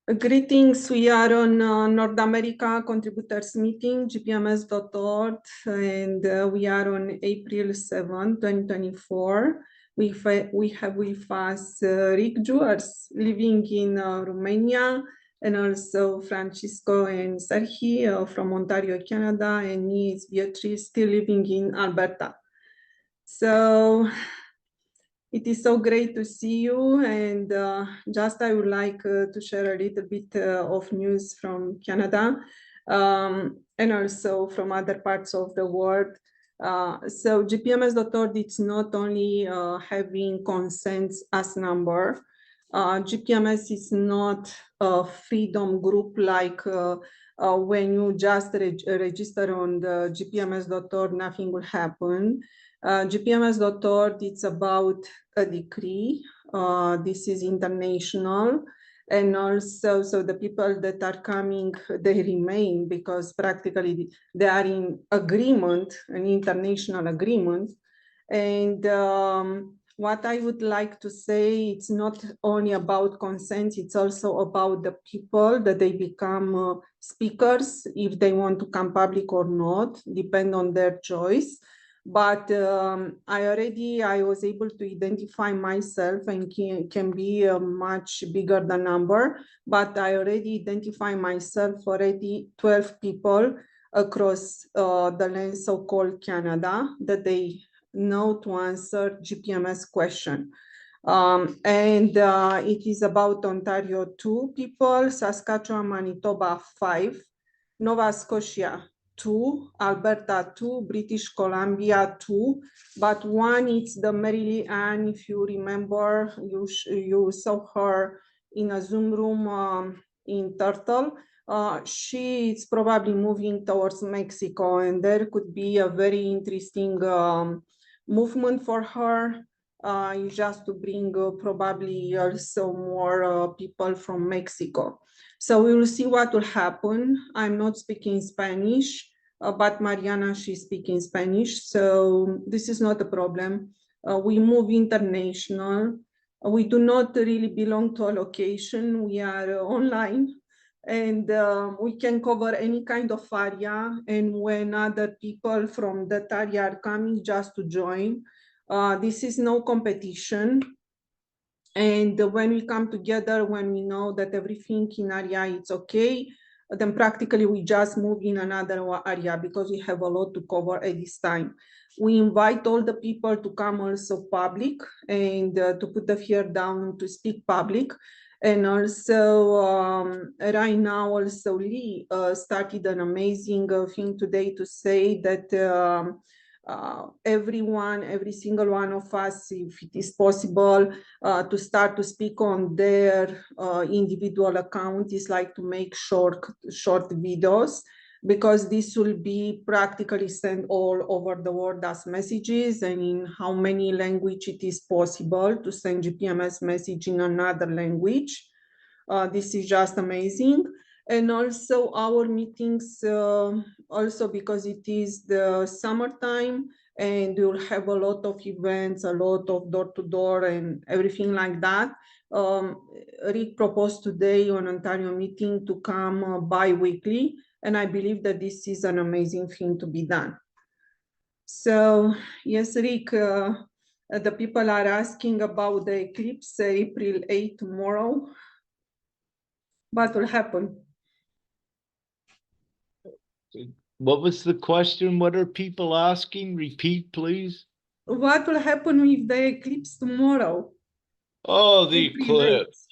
Greetings, we are on North America Contributors Meeting, Gpms.world, and we are on April 7, 2024. We have with us Rick Juars, living in Romania, and also Francisco and Serhi from Ontario, Canada, and me is Beatrice, still living in Alberta. So it is so great to see you, and just I would like to share a little bit of news from Canada and also from other parts of the world. So Gpms.org, it's not only having consents as number. GPMS is not a freedom group like when you just register on the gpms.org, nothing will happen. Gpms.org, it's about a decree. This is international. And also, so the people that are coming, they remain because practically they are in agreement, an international agreement. And what I would like to say, it's not only about consent, it's also about the people that they become speakers, if they want to come public or not, depend on their choice. But I was able to identify myself and can be a much bigger the number, but I already identify myself already 12 people across the land so-called Canada that they know to answer GPMS question. And it is about Ontario 2 people, Saskatchewan, Manitoba 5, Nova Scotia 2, Alberta 2, British Columbia 2, but one is the Mary Ann. If you remember, you saw her in a Zoom room in Turtle. She is probably moving towards Mexico, and there could be a very interesting movement for her. Just to bring probably also more people from Mexico. So we will see what will happen. I'm not speaking Spanish, but Mariana, she's speaking Spanish. So this is not a problem. We move international. We do not really belong to a location. We are online and we can cover any kind of area. And when other people from that area are coming just to join, this is no competition. And when we come together, when we know that everything in area is okay, then practically we just move in another area because we have a lot to cover at this time. We invite all the people to come also public and to put the fear down to speak public. And also right now also Lee started an amazing thing today to say that every single one of us, if it is possible, to start to speak on their individual account is like to make short videos, because this will be practically sent all over the world as messages, and in how many language it is possible to send GPMS message in another language. This is just amazing. And also our meetings, also because it is the summertime and you'll have a lot of events, a lot of door-to-door and everything like that. Rick proposed today on Ontario meeting to come bi-weekly, and I believe that this is an amazing thing to be done. So yes, Rick, the people are asking about the eclipse, April 8 tomorrow. What will happen? What was the question? What are people asking? Repeat, please. What will happen with the eclipse tomorrow? Oh, the eclipse.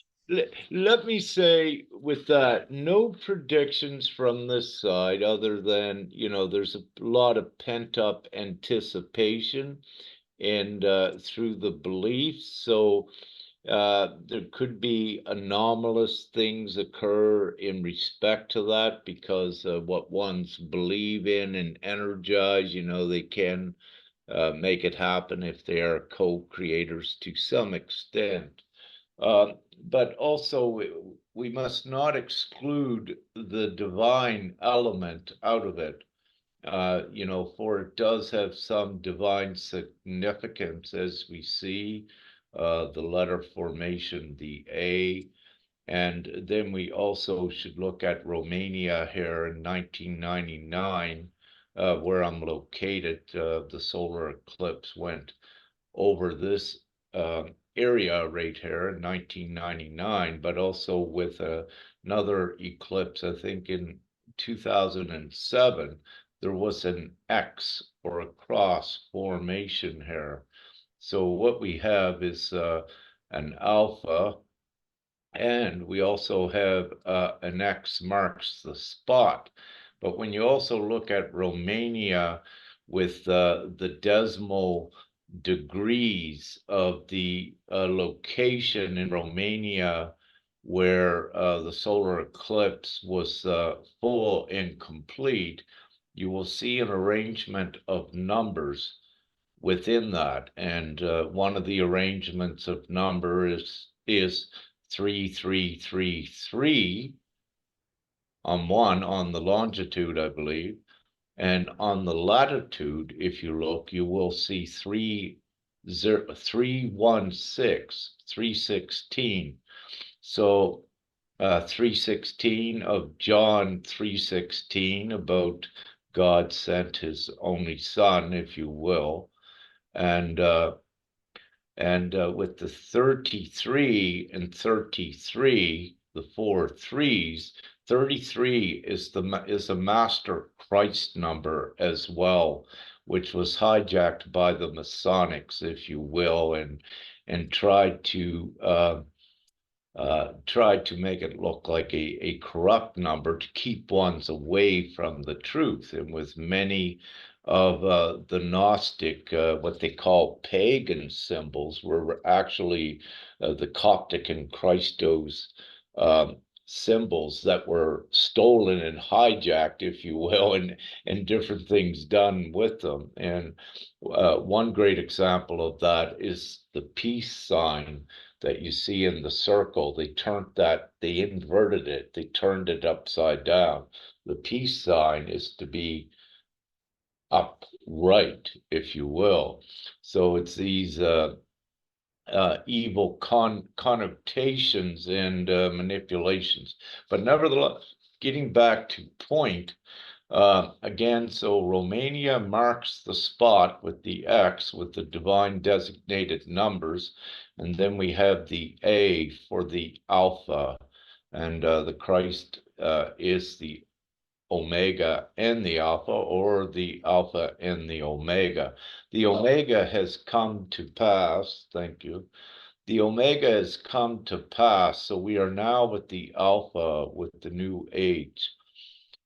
Let me say with that, no predictions from this side other than, there's a lot of pent-up anticipation and through the beliefs. So there could be anomalous things occur in respect to that because of what ones believe in and energize, they can make it happen if they are co-creators to some extent. But also, we must not exclude the divine element out of it. For it does have some divine significance as we see the letter formation, the A, And then we also should look at Romania here in 1999, where I'm located. The solar eclipse went over this area right here in 1999, but also with another eclipse, I think in 2007, there was an X or a cross formation here. So what we have is an alpha, and we also have an X marks the spot. But when you also look at Romania with the decimal degrees of the location in Romania where the solar eclipse was full and complete, you will see an arrangement of numbers within that. And one of the arrangements of number is 3333 on the longitude, I believe. And on the latitude, if you look, you will see 316. So 316 of John 3:16 about God sent his only son, if you will. And with the 33 and 33, the four threes, 33 is a master Christ number as well, which was hijacked by the Masonics, if you will, and tried to make it look like a corrupt number to keep ones away from the truth. And with many of the Gnostic, what they call pagan symbols, were actually the Coptic and Christos symbols that were stolen and hijacked, if you will, and different things done with them. And one great example of that is the peace sign that you see in the circle. They inverted it, they turned it upside down. The peace sign is to be upright, if you will. So it's these evil connotations and manipulations. But nevertheless, getting back to point, again, so Romania marks the spot with the X with the divine designated numbers, and then we have the A for the alpha, and the Christ is the omega and the alpha, or the alpha and the omega. The omega has come to pass, thank you. The omega has come to pass, so we are now with the alpha with the new age.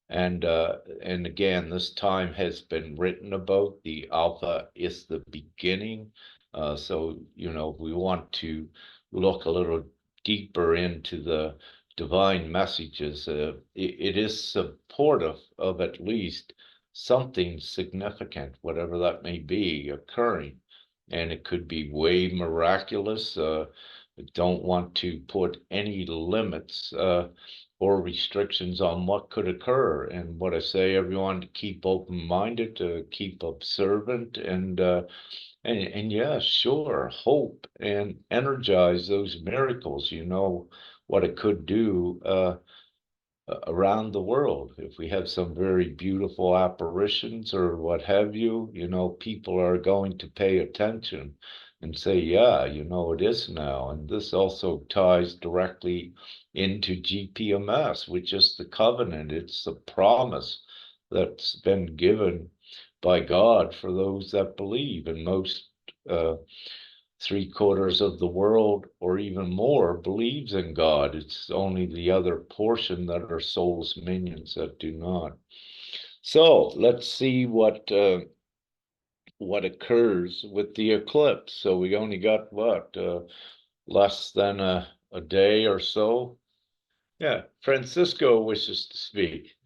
And again, this time has been written about. The alpha is the beginning. So, we want to look a little deeper into the divine messages. It is supportive of at least something significant, whatever that may be, occurring. And it could be way miraculous. Don't want to put any limits or restrictions on what could occur. And what I say, everyone, to keep open-minded, to keep observant, and yeah, sure, hope and energize those miracles. You know what it could do around the world. If we have some very beautiful apparitions or what have you, people are going to pay attention and say, yeah, it is now. And this also ties directly into GPMS, which is the covenant. It's the promise that's been given by God for those that believe. And most three-quarters of the world or even more believes in God. It's only the other portion that are souls minions that do not. So let's see what occurs with the eclipse. So we only got less than a day or so. Yeah, Francisco wishes to speak.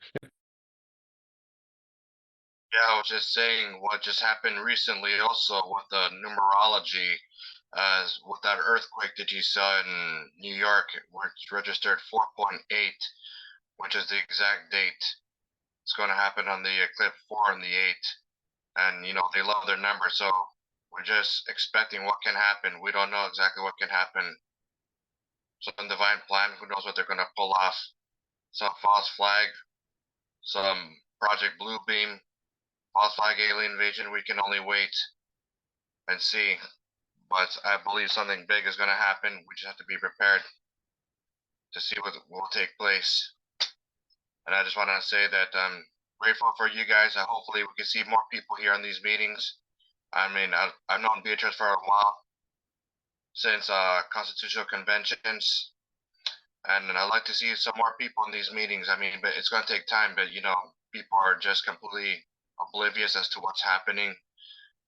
Yeah, I was just saying what just happened recently also with the numerology, as with that earthquake that you saw in New York, which registered 4.8, which is the exact date. It's going to happen on the eclipse 4 and the 8. And, they love their numbers, so we're just expecting what can happen. We don't know exactly what can happen. some divine plan. Who knows what they're gonna pull off? Some false flag, some Project Bluebeam, false flag alien invasion. We can only wait and see. But I believe something big is gonna happen. We just have to be prepared to see what will take place. And I just want to say that I'm grateful for you guys. Hopefully we can see more people here on these meetings. I mean, I've known Beatrice for a while, since constitutional conventions, and I'd like to see some more people in these meetings. I mean, but it's going to take time, but you know, people are just completely oblivious as to what's happening.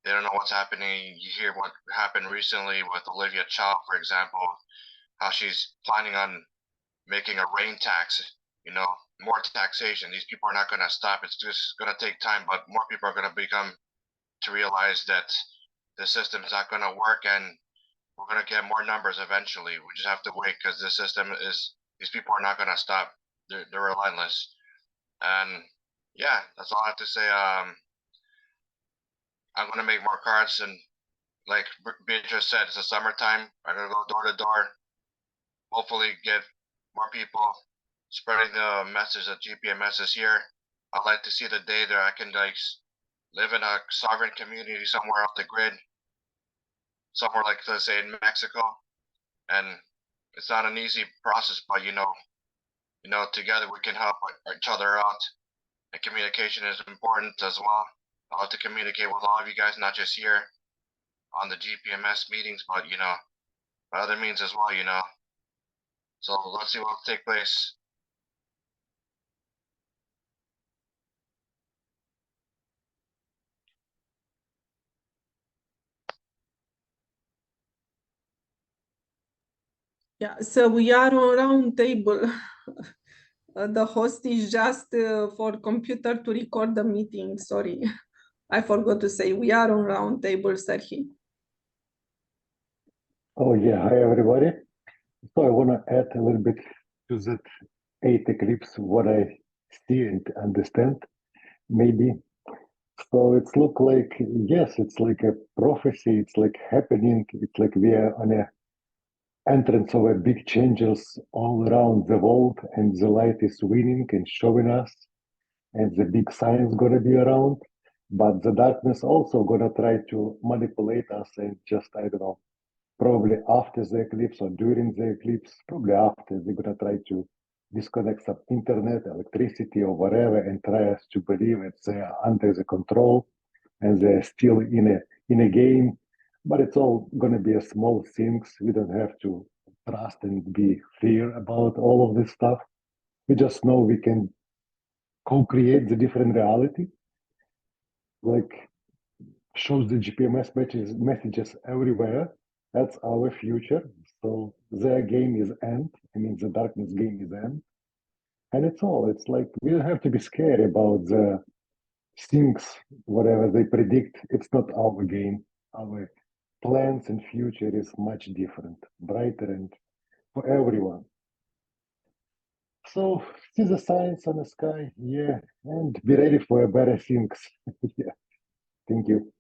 They don't know what's happening. You hear what happened recently with Olivia Chow, for example, how she's planning on making a rain tax, you know, more taxation. These people are not going to stop. It's just going to take time, but more people are going to become to realize that the system is not going to work, and we're going to get more numbers eventually. We just have to wait, because the system is, these people are not going to stop. They're relentless. And yeah, that's all I have to say. I'm going to make more cards, and like Beatrice said, it's the summertime. I'm going to go door to door, hopefully get more people spreading the message that GPMS is here. I'd like to see the day that I can like live in a sovereign community somewhere off the grid, somewhere like, let's say, in Mexico. And it's not an easy process, but you know, together we can help each other out. And communication is important as well. I like to communicate with all of you guys, not just here on the GPMS meetings, but you know, by other means as well, you know. So let's see what will take place. Yeah, so we are on round table. The host is just for computer to record the meeting. Sorry, I forgot to say we are on round table, Serhi. Oh yeah, hi everybody. So I want to add a little bit to that 8 eclipse, what I see and understand, maybe. So it's look like, yes, it's like a prophecy, it's like happening, it's like we are on a entrance of a big changes all around the world, and the light is winning and showing us, and the big signs gonna be around, but the darkness also gonna try to manipulate us and just, I don't know, probably after the eclipse or during the eclipse, probably after, they're gonna try to disconnect some internet, electricity or whatever, and try us to believe that they are under the control and they're still in a game. But it's all gonna be a small things. We don't have to trust and be fear about all of this stuff. We just know we can co-create the different reality, like shows the GPMS messages everywhere. That's our future. So their game is end. I mean, the darkness game is end. And it's all. It's like we don't have to be scared about the things, whatever they predict. It's not our game. Our plans and future is much different, brighter, and for everyone. So see the signs on the sky, yeah, and be ready for better things. Yeah. Thank you.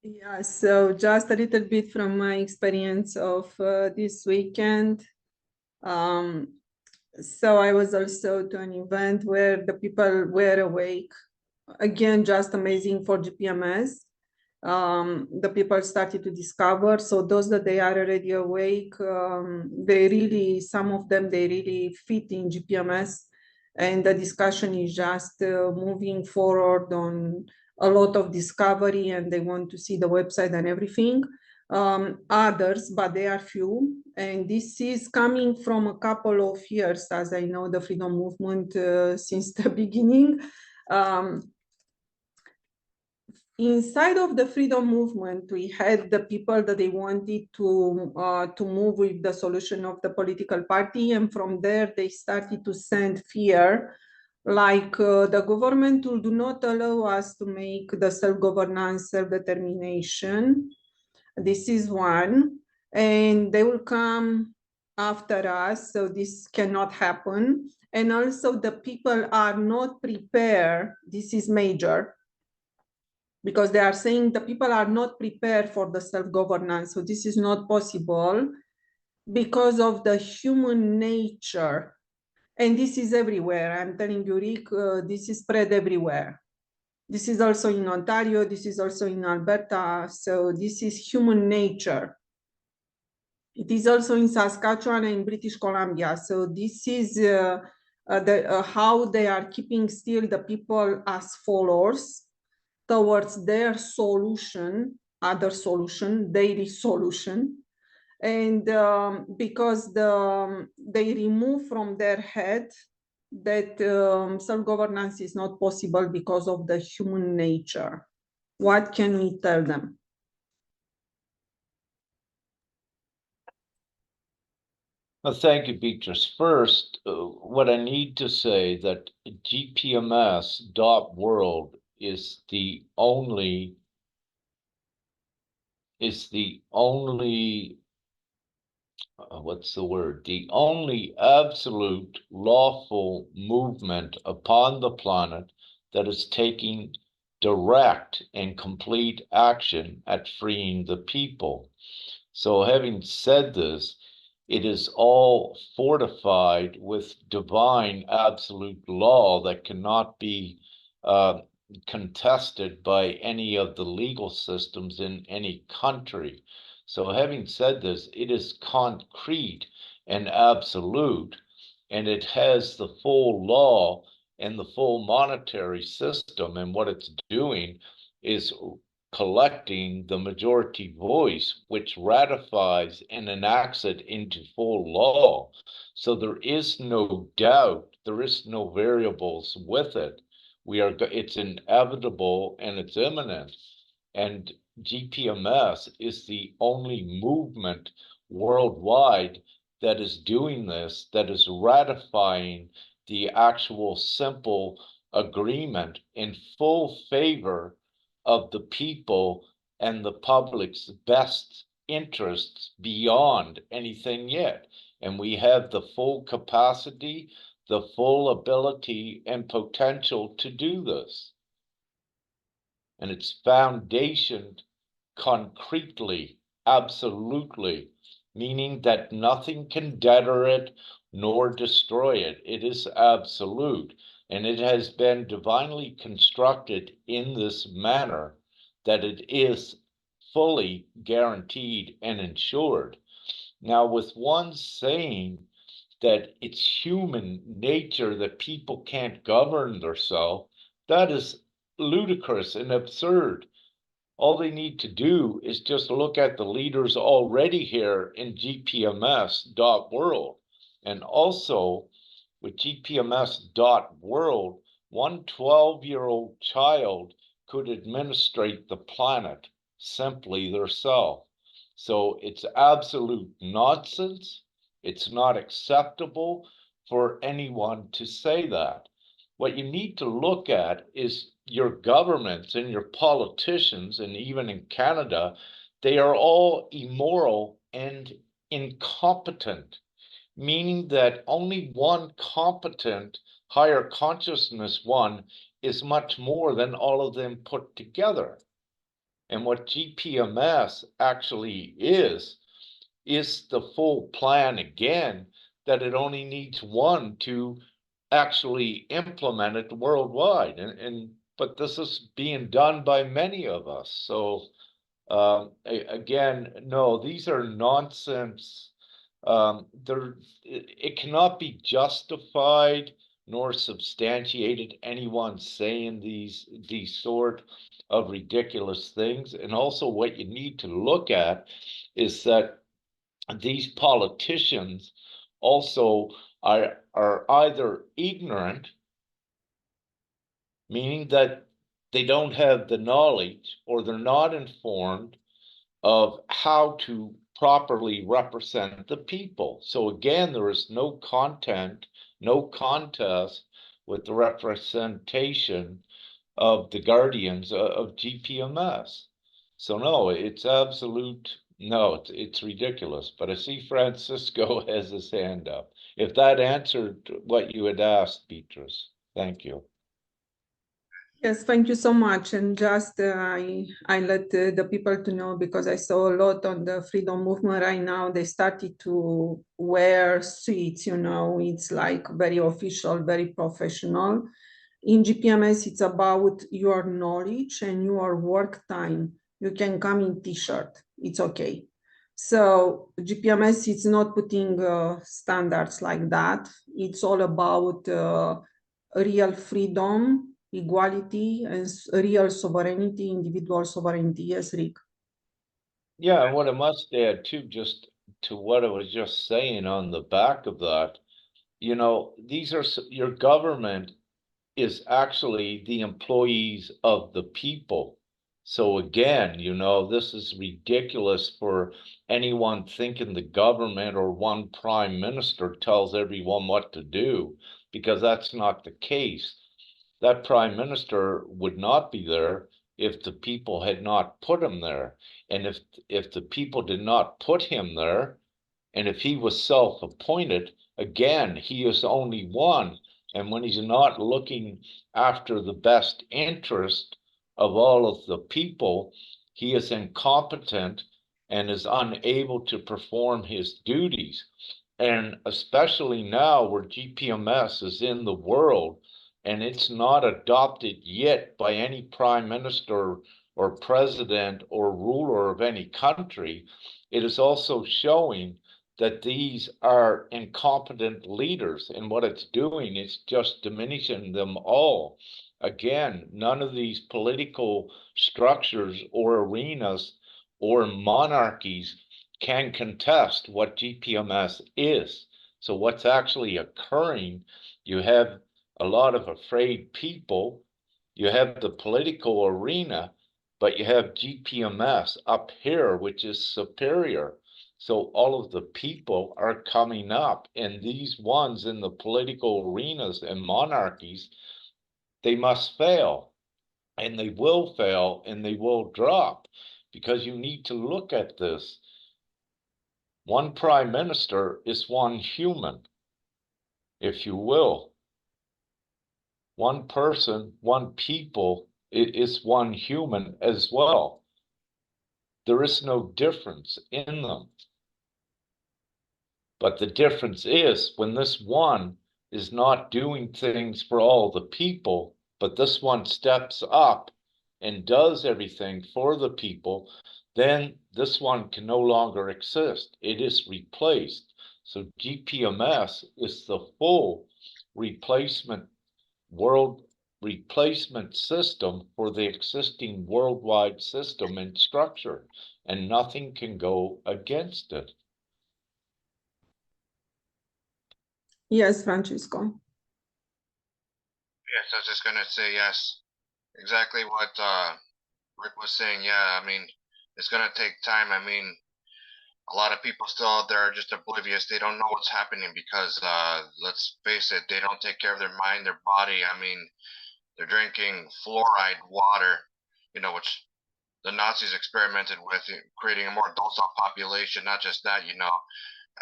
Yeah, so just a little bit from my experience of this weekend. So I was also to an event where the people were awake. Again, just amazing for GPMS. The people started to discover. So those that they are already awake, they really, some of them, they really fit in GPMS. And the discussion is just moving forward on a lot of discovery, and they want to see the website and everything. Others, but they are few. And this is coming from a couple of years, as I know the freedom movement since the beginning. Inside of the freedom movement, we had the people that they wanted to move with the solution of the political party, and from there they started to send fear, like the government will do not allow us to make the self-governance, self-determination. This is one, and they will come after us, so this cannot happen. And also the people are not prepared. This is major. because they are saying the people are not prepared for the self-governance. So this is not possible because of the human nature. And this is everywhere. I'm telling you, Rick, this is spread everywhere. This is also in Ontario. This is also in Alberta. So this is human nature. It is also in Saskatchewan and in British Columbia. So this is how they are keeping still the people as followers towards their solution, other solution, daily solution. And because they remove from their head that self-governance is not possible because of the human nature. What can we tell them? Well, thank you, Beatrice. First, what I need to say that Gpms.world is the only what's the word? The only absolute lawful movement upon the planet that is taking direct and complete action at freeing the people. So having said this, it is all fortified with divine absolute law that cannot be contested by any of the legal systems in any country. So having said this, it is concrete and absolute, and it has the full law and the full monetary system. And what it's doing is collecting the majority voice, which ratifies and enacts it into full law. So there is no doubt, there is no variables with it. It's inevitable and it's imminent. And GPMS is the only movement worldwide that is doing this, that is ratifying the actual simple agreement in full favor of the people and the public's best interests beyond anything yet. And we have the full capacity, the full ability and potential to do this. And it's foundationed concretely, absolutely, meaning that nothing can deter it nor destroy it. It is absolute, and it has been divinely constructed in this manner that it is fully guaranteed and ensured. Now, with one saying that it's human nature that people can't govern themselves, that is ludicrous and absurd. All they need to do is just look at the leaders already here in Gpms.world. And also with Gpms.world, one 12-year-old child could administrate the planet simply theirself. So it's absolute nonsense. It's not acceptable for anyone to say that. What you need to look at is your governments and your politicians, and even in Canada, they are all immoral and incompetent, meaning that only one competent, higher consciousness one is much more than all of them put together. And what GPMS actually is the full plan again, that it only needs one to actually implement it worldwide. But this is being done by many of us. So again, no, these are nonsense. It cannot be justified nor substantiated anyone saying these sort of ridiculous things. And also what you need to look at is that these politicians also are either ignorant, meaning that they don't have the knowledge, or they're not informed of how to properly represent the people. So again, there is no content, no contest with the representation of the guardians of GPMS. So no, it's absolute, no, it's ridiculous. But I see Francisco has his hand up. If that answered what you had asked, Beatrice, thank you. Yes, thank you so much. And just I let the people to know, because I saw a lot on the freedom movement right now. They started to wear suits, you know, it's like very official, very professional. In GPMS, it's about your knowledge and your work time. You can come in t-shirt, it's okay. So GPMS is not putting standards like that. It's all about real freedom, equality, and real sovereignty, individual sovereignty. Yes, Rick. Yeah, and what I must add too, just to what I was just saying on the back of that, you know, these are your government is actually the employees of the people. So again, you know, this is ridiculous for anyone thinking the government or one prime minister tells everyone what to do, because that's not the case. That prime minister would not be there if the people had not put him there. And if the people did not put him there, and if he was self-appointed, again, he is only one. And when he's not looking after the best interest of all of the people, he is incompetent and is unable to perform his duties. And especially now where GPMS is in the world and it's not adopted yet by any prime minister or president or ruler of any country, it is also showing that these are incompetent leaders, and what it's doing is just diminishing them all. Again, none of these political structures or arenas or monarchies can contest what GPMS is. So what's actually occurring, you have a lot of afraid people, you have the political arena, but you have GPMS up here, which is superior. So all of the people are coming up, and these ones in the political arenas and monarchies, they must fail, and they will fail, and they will drop, because you need to look at this. One prime minister is one human, if you will. One person, one people is one human as well. There is no difference in them. But the difference is when this one is not doing things for all the people, but this one steps up and does everything for the people, then this one can no longer exist. It is replaced. So GPMS is the full replacement system for the existing worldwide system and structure, and nothing can go against it. Yes, Francisco. Yes, I was just gonna say yes. Exactly what Rick was saying. Yeah, I mean, it's gonna take time. I mean, a lot of people still out there are just oblivious. They don't know what's happening because, let's face it, they don't take care of their mind, their body. I mean, they're drinking fluoride water, which the Nazis experimented with, creating a more docile population. Not just that,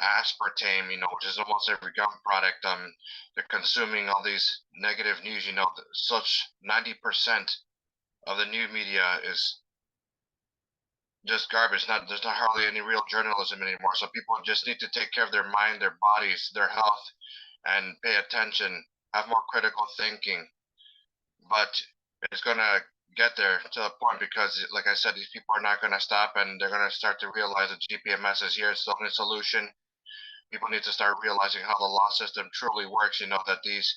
aspartame, which is almost every gum product. They're consuming all these negative news. Such 90% of the new media is just garbage. There's not hardly any real journalism anymore. So people just need to take care of their mind, their bodies, their health, and pay attention, have more critical thinking. But it's gonna get there to the point because, like I said, these people are not gonna stop, and they're gonna start to realize that GPMS is here. It's the only solution. People need to start realizing how the law system truly works. That these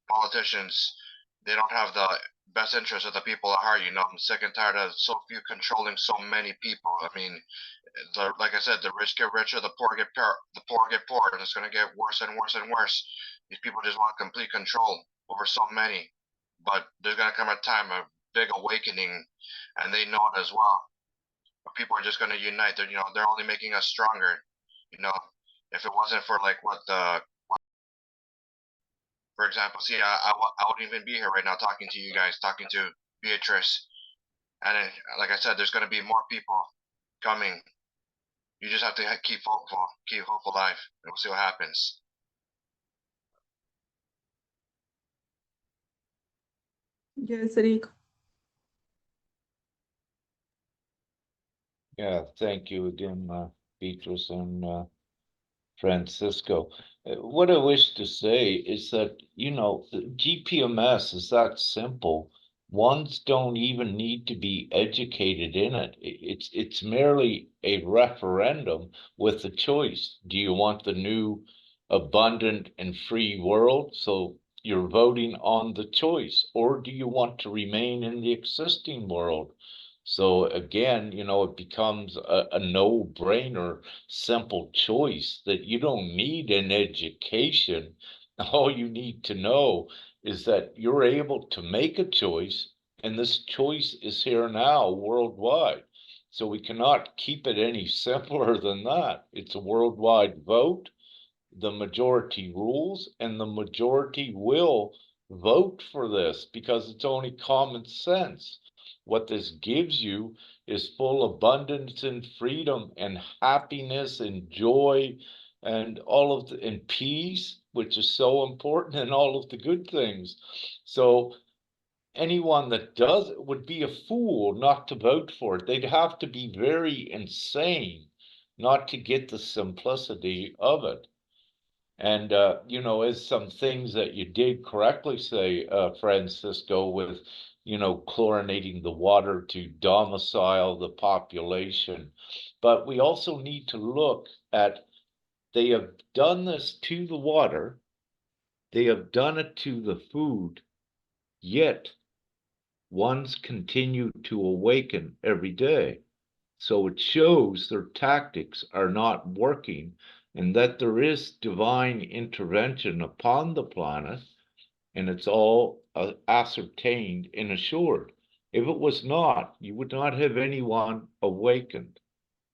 politicians, they don't have the best interest of the people at heart. I'm sick and tired of so few controlling so many people. I mean, like I said, the rich get richer, the poor get poor, and it's going to get worse and worse and worse. These people just want complete control over so many. But there's going to come a time, a big awakening, and they know it as well. But people are just going to unite. They're only making us stronger. If it wasn't for for example, see, I wouldn't even be here right now talking to you guys, talking to Beatrice. And like I said, there's going to be more people coming. You just have to keep hope alive, and we'll see what happens. Yes, Rick. Yeah, thank you again, Beatrice and Francisco. What I wish to say is that, you know, the GPMS is that simple. Ones don't even need to be educated in it. It's merely a referendum with a choice. Do you want the new abundant and free world? So you're voting on the choice, or do you want to remain in the existing world? So again, you know, it becomes a no-brainer, simple choice that you don't need an education. All you need to know is that you're able to make a choice, and this choice is here now worldwide. So we cannot keep it any simpler than that. It's a worldwide vote. The majority rules, and the majority will vote for this because it's only common sense. What this gives you is full abundance and freedom and happiness and joy and all of the and peace, which is so important, and all of the good things. So anyone that does it would be a fool not to vote for it. They'd have to be very insane not to get the simplicity of it. And, you know, as some things that you did correctly say, Francisco, with, you know, chlorinating the water to domicile the population. But we also need to look at, they have done this to the water, they have done it to the food, yet ones continue to awaken every day. So it shows their tactics are not working and that there is divine intervention upon the planet, and it's all ascertained and assured. If it was not, you would not have anyone awakened.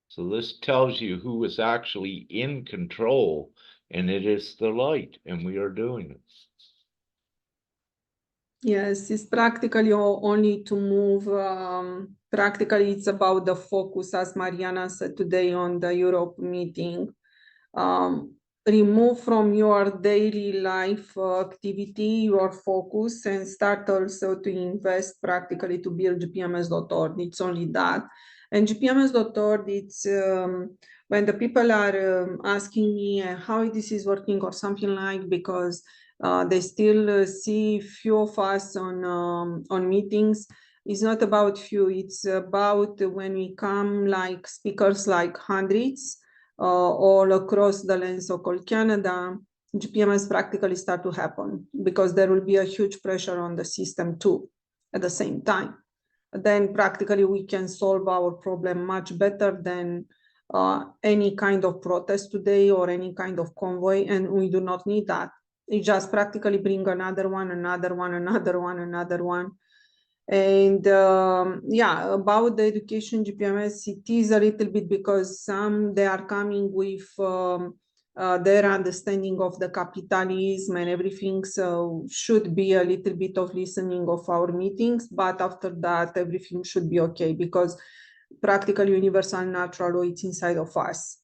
So this tells you who is actually in control, and it is the light, and we are doing it. Yes, it's practically only to move. Practically, it's about the focus, as Mariana said today on the Europe meeting. Remove from your daily life activity your focus and start also to invest practically to build Gpms.org. It's only that. And Gpms.org, it's when the people are asking me how this is working or something like, because they still see few of us on meetings. It's not about few, it's about when we come like speakers like hundreds all across the land, so-called Canada, GPMs practically start to happen because there will be a huge pressure on the system too at the same time. Then practically we can solve our problem much better than any kind of protest today or any kind of convoy, and we do not need that. You just practically bring another one, another one, another one, another one. And yeah, about the education GPMS, it is a little bit because some they are coming with their understanding of the capitalism and everything. So should be a little bit of listening of our meetings, but after that, everything should be okay because practically universal natural law it's inside of us.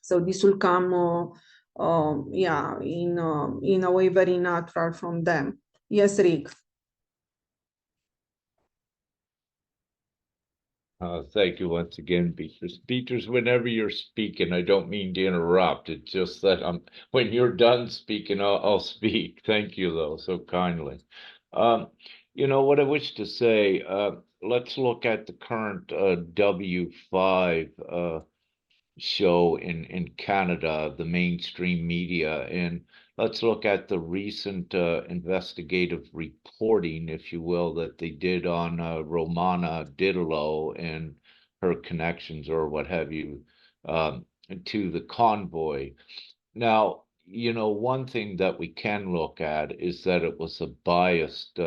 So this will come, yeah, in a way very natural from them. Yes, Rick. Thank you once again, Beatrice. Beatrice, whenever you're speaking, I don't mean to interrupt. It's just that when you're done speaking, I'll speak. Thank you, though, so kindly. You know, what I wish to say, let's look at the current W5 show in Canada, the mainstream media, and let's look at the recent investigative reporting, if you will, that they did on Romana Didelot and her connections or what have you to the convoy. Now, you know, one thing that we can look at is that it was a biased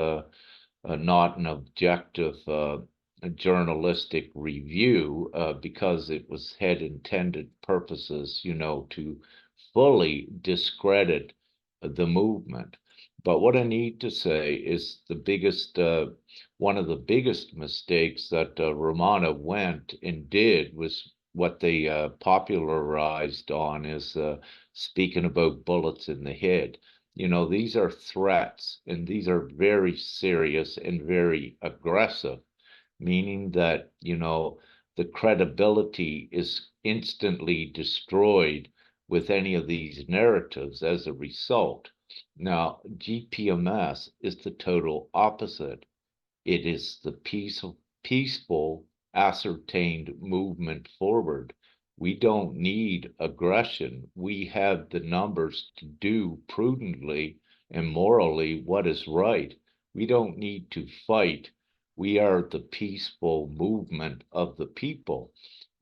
not an objective journalistic review because it was had intended purposes, you know, to fully discredit the movement. But what I need to say is the biggest, one of the biggest mistakes that Romana went and did was what they popularized on is speaking about bullets in the head. You know, these are threats, and these are very serious and very aggressive, meaning that, you know, the credibility is instantly destroyed with any of these narratives as a result. Now, GPMS is the total opposite. It is the peaceful, ascertained movement forward. We don't need aggression. We have the numbers to do prudently and morally what is right. We don't need to fight. We are the peaceful movement of the people.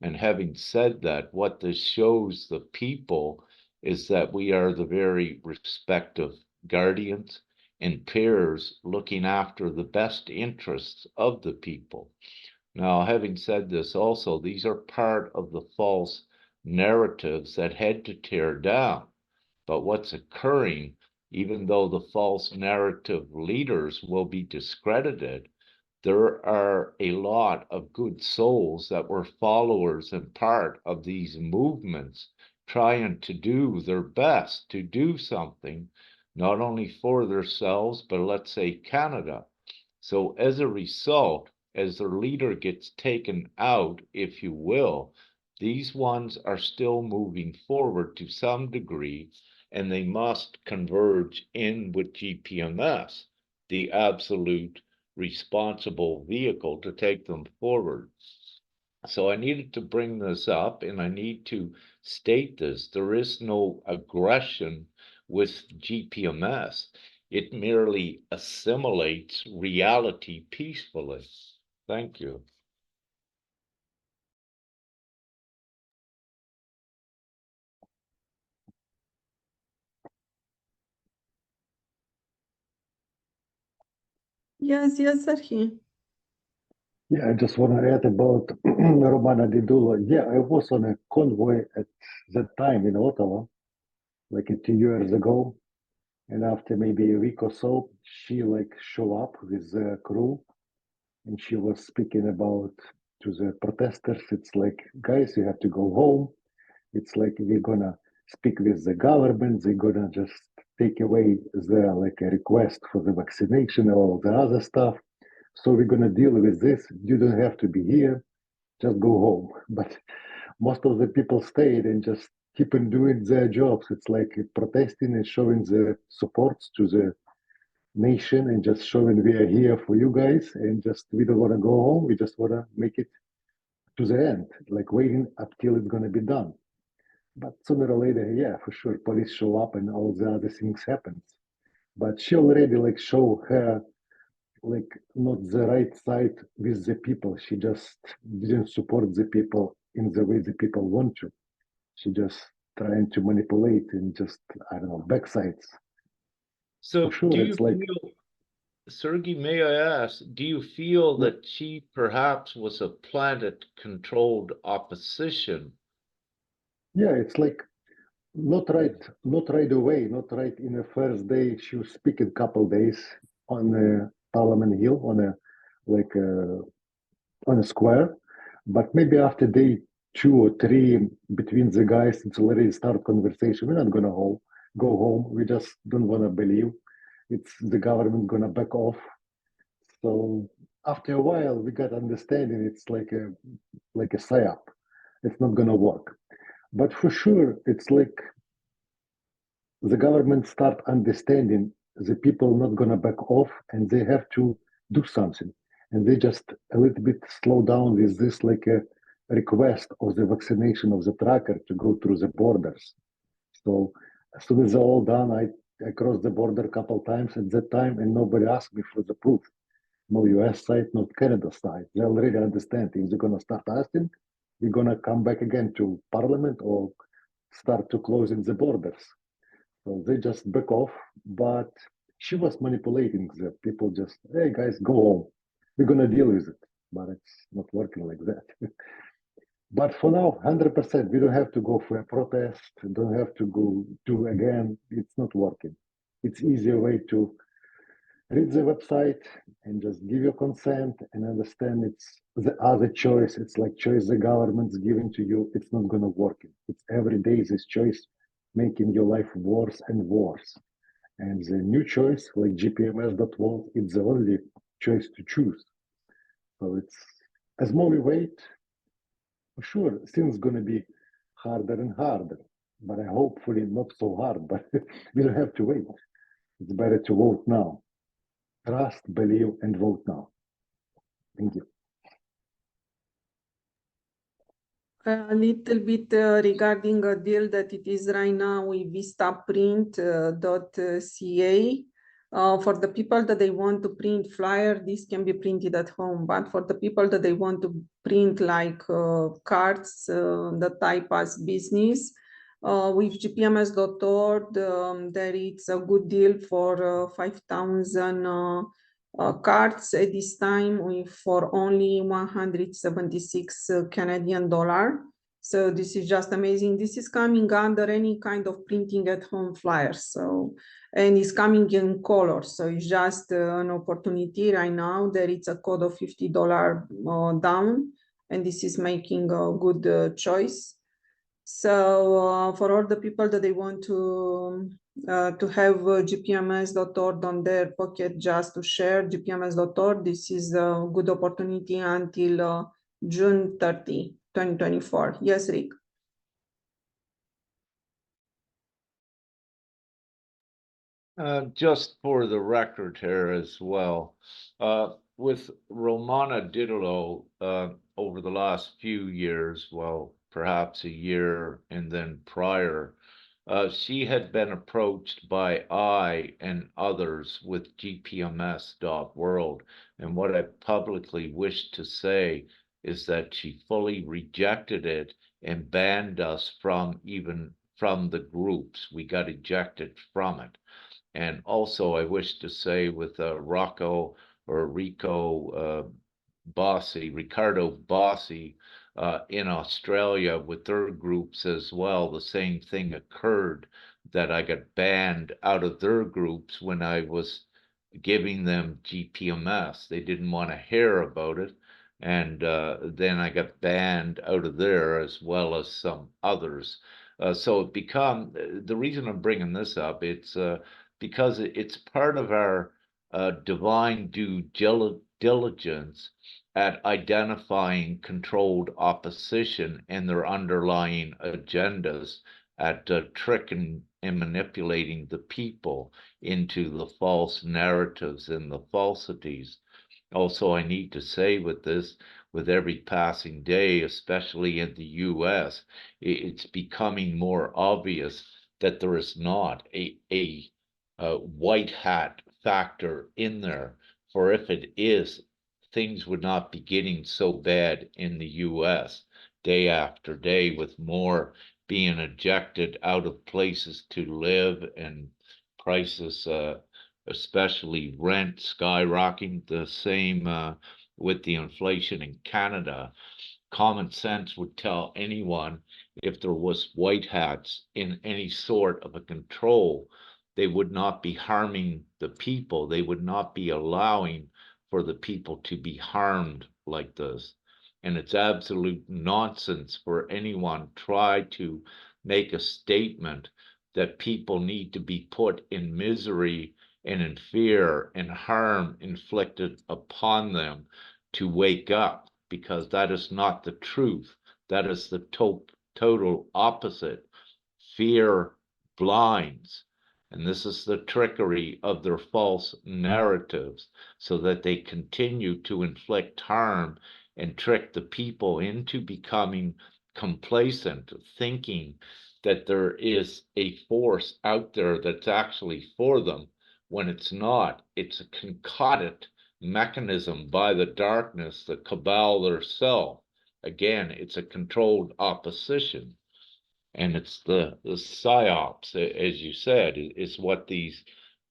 And having said that, what this shows the people is that we are the very respective guardians and peers looking after the best interests of the people. Now, having said this, also, these are part of the false narratives that had to tear down. But what's occurring, even though the false narrative leaders will be discredited, there are a lot of good souls that were followers and part of these movements trying to do their best to do something, not only for themselves, but let's say Canada. So as a result, as their leader gets taken out, if you will, these ones are still moving forward to some degree, and they must converge in with GPMS, the absolute responsible vehicle to take them forward. So I needed to bring this up, and I need to state this. There is no aggression with GPMS. It merely assimilates reality peacefully. Thank you. Yes, Serhi. Yeah, I just want to add about Romana Didula. Yeah, I was on a convoy at that time in Ottawa, like 2 years ago. And after maybe a week or so, she like show up with the crew, and she was speaking about to the protesters. It's like, guys, you have to go home. It's like we're gonna speak with the government. They're gonna just take away the like a request for the vaccination and all the other stuff. So we're gonna deal with this. You don't have to be here. Just go home. But most of the people stayed and just keep on doing their jobs. It's like protesting and showing the supports to the nation and just showing we are here for you guys, and just we don't want to go home. We just want to make it to the end, like waiting up till it's going to be done. But sooner or later, yeah, for sure, police show up and all the other things happens. But she already like show her like not the right side with the people. She just didn't support the people in the way the people want to. She just trying to manipulate and just, I don't know, backsides. For So sure, do you it's like, feel, Sergey, may I ask, do you feel yeah, that she perhaps was a planet-controlled opposition? yeah, it's like not right away, not right in the first day. She was speaking couple days on Parliament Hill on a like on a square, but maybe after day 2 or 3 between the guys, it's already start conversation. We're not gonna go home. We just don't wanna believe it's the government gonna back off. So after a while, we got understanding. It's like a psyop. It's not gonna work. But for sure, it's like the government start understanding the people not gonna back off, and they have to do something, and they just a little bit slow down with this like a request of the vaccination of the tracker to go through the borders. So as soon as they're all done, I crossed the border a couple times at that time, and nobody asked me for the proof. No US side, not Canada side. They already understand if they're gonna start asking, we're gonna come back again to parliament or start to closing the borders. So they just back off, but she was manipulating the people. Just, hey guys, go home. We're gonna deal with it, but it's not working like that. But for now, 100%, we don't have to go for a protest. Don't have to go do again. It's not working. It's easier way to read the website and just give your consent and understand it's the other choice. It's like choice the government's giving to you. It's not gonna work. It's every day this choice making your life worse and worse. And the new choice, like Gpms.world, it's the only choice to choose. So it's, as more we wait, for sure, things gonna be harder and harder. But I hopefully not so hard, but we don't have to wait. It's better to vote now. Trust, believe, and vote now. Thank you. A little bit regarding a deal that it is right now with vistaprint.ca. For the people that they want to print flyer, this can be printed at home. But for the people that they want to print like cards, the type as business, with Gpms.world, there is a good deal for 5,000 cards at this time for only 176 Canadian dollar. So this is just amazing. This is coming under any kind of printing at home flyer. So, and it's coming in color. So it's just an opportunity right now. There is a code of $50 down, and this is making a good choice. So for all the people that they want to have Gpms.org on their pocket just to share Gpms.org, this is a good opportunity until June 30, 2024. Yes, Rick. Just for the record here as well, with Romana Didelot, over the last few years, well, perhaps a year and then prior, she had been approached by I and others with Gpms.world. And what I publicly wish to say is that she fully rejected it and banned us from the groups. We got ejected from it. And also, I wish to say with Ricardo Ricardo Bossi in Australia with their groups as well, the same thing occurred, that I got banned out of their groups when I was giving them GPMS. They didn't want to hear about it. And then I got banned out of there as well as some others. So it become, the reason I'm bringing this up, it's because it's part of our divine due diligence at identifying controlled opposition and their underlying agendas, at tricking and manipulating the people into the false narratives and the falsities. Also, I need to say with this, with every passing day, especially in the US, it's becoming more obvious that there is not a white hat factor in there. For if it is, things would not be getting so bad in the US day after day, with more being ejected out of places to live and prices, especially rent skyrocketing, the same with the inflation in Canada. Common sense would tell anyone, if there was white hats in any sort of a control, they would not be harming the people. They would not be allowing for the people to be harmed like this. And it's absolute nonsense for anyone try to make a statement that people need to be put in misery and in fear and harm inflicted upon them to wake up, because that is not the truth. That is the total opposite. Fear blinds. And this is the trickery of their false narratives, so that they continue to inflict harm and trick the people into becoming complacent, thinking that there is a force out there that's actually for them, when it's not. It's a concocted mechanism by the darkness, the cabal theirself. Again, it's a controlled opposition. And it's the psyops, as you said, is what these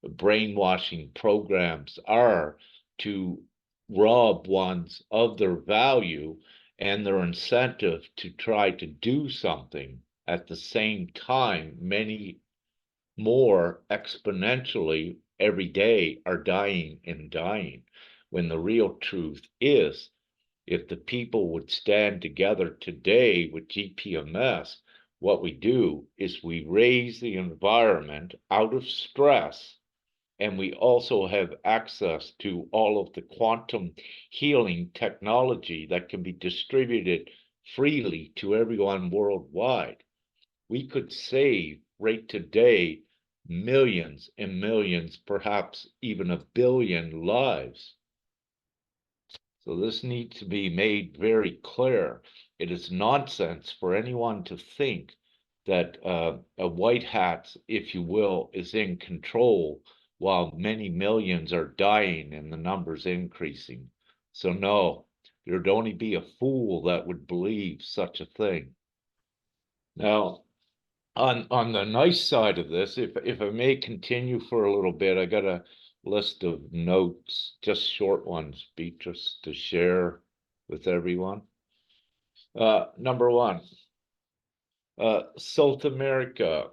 brainwashing programs are, to rob ones of their value and their incentive to try to do something. At the same time, many more exponentially every day are dying and dying, when the real truth is, if the people would stand together today with GPMS, what we do is we raise the environment out of stress and we also have access to all of the quantum healing technology that can be distributed freely to everyone worldwide. We could save right today millions and millions, perhaps even 1 billion lives. So this needs to be made very clear. It is nonsense for anyone to think that a white hat, if you will, is in control while many millions are dying and the numbers increasing. So no, there'd only be a fool that would believe such a thing. Now, on the nice side of this, if I may continue for a little bit, I got a list of notes, just short ones, Beatrice, to share with everyone. Number one, South America,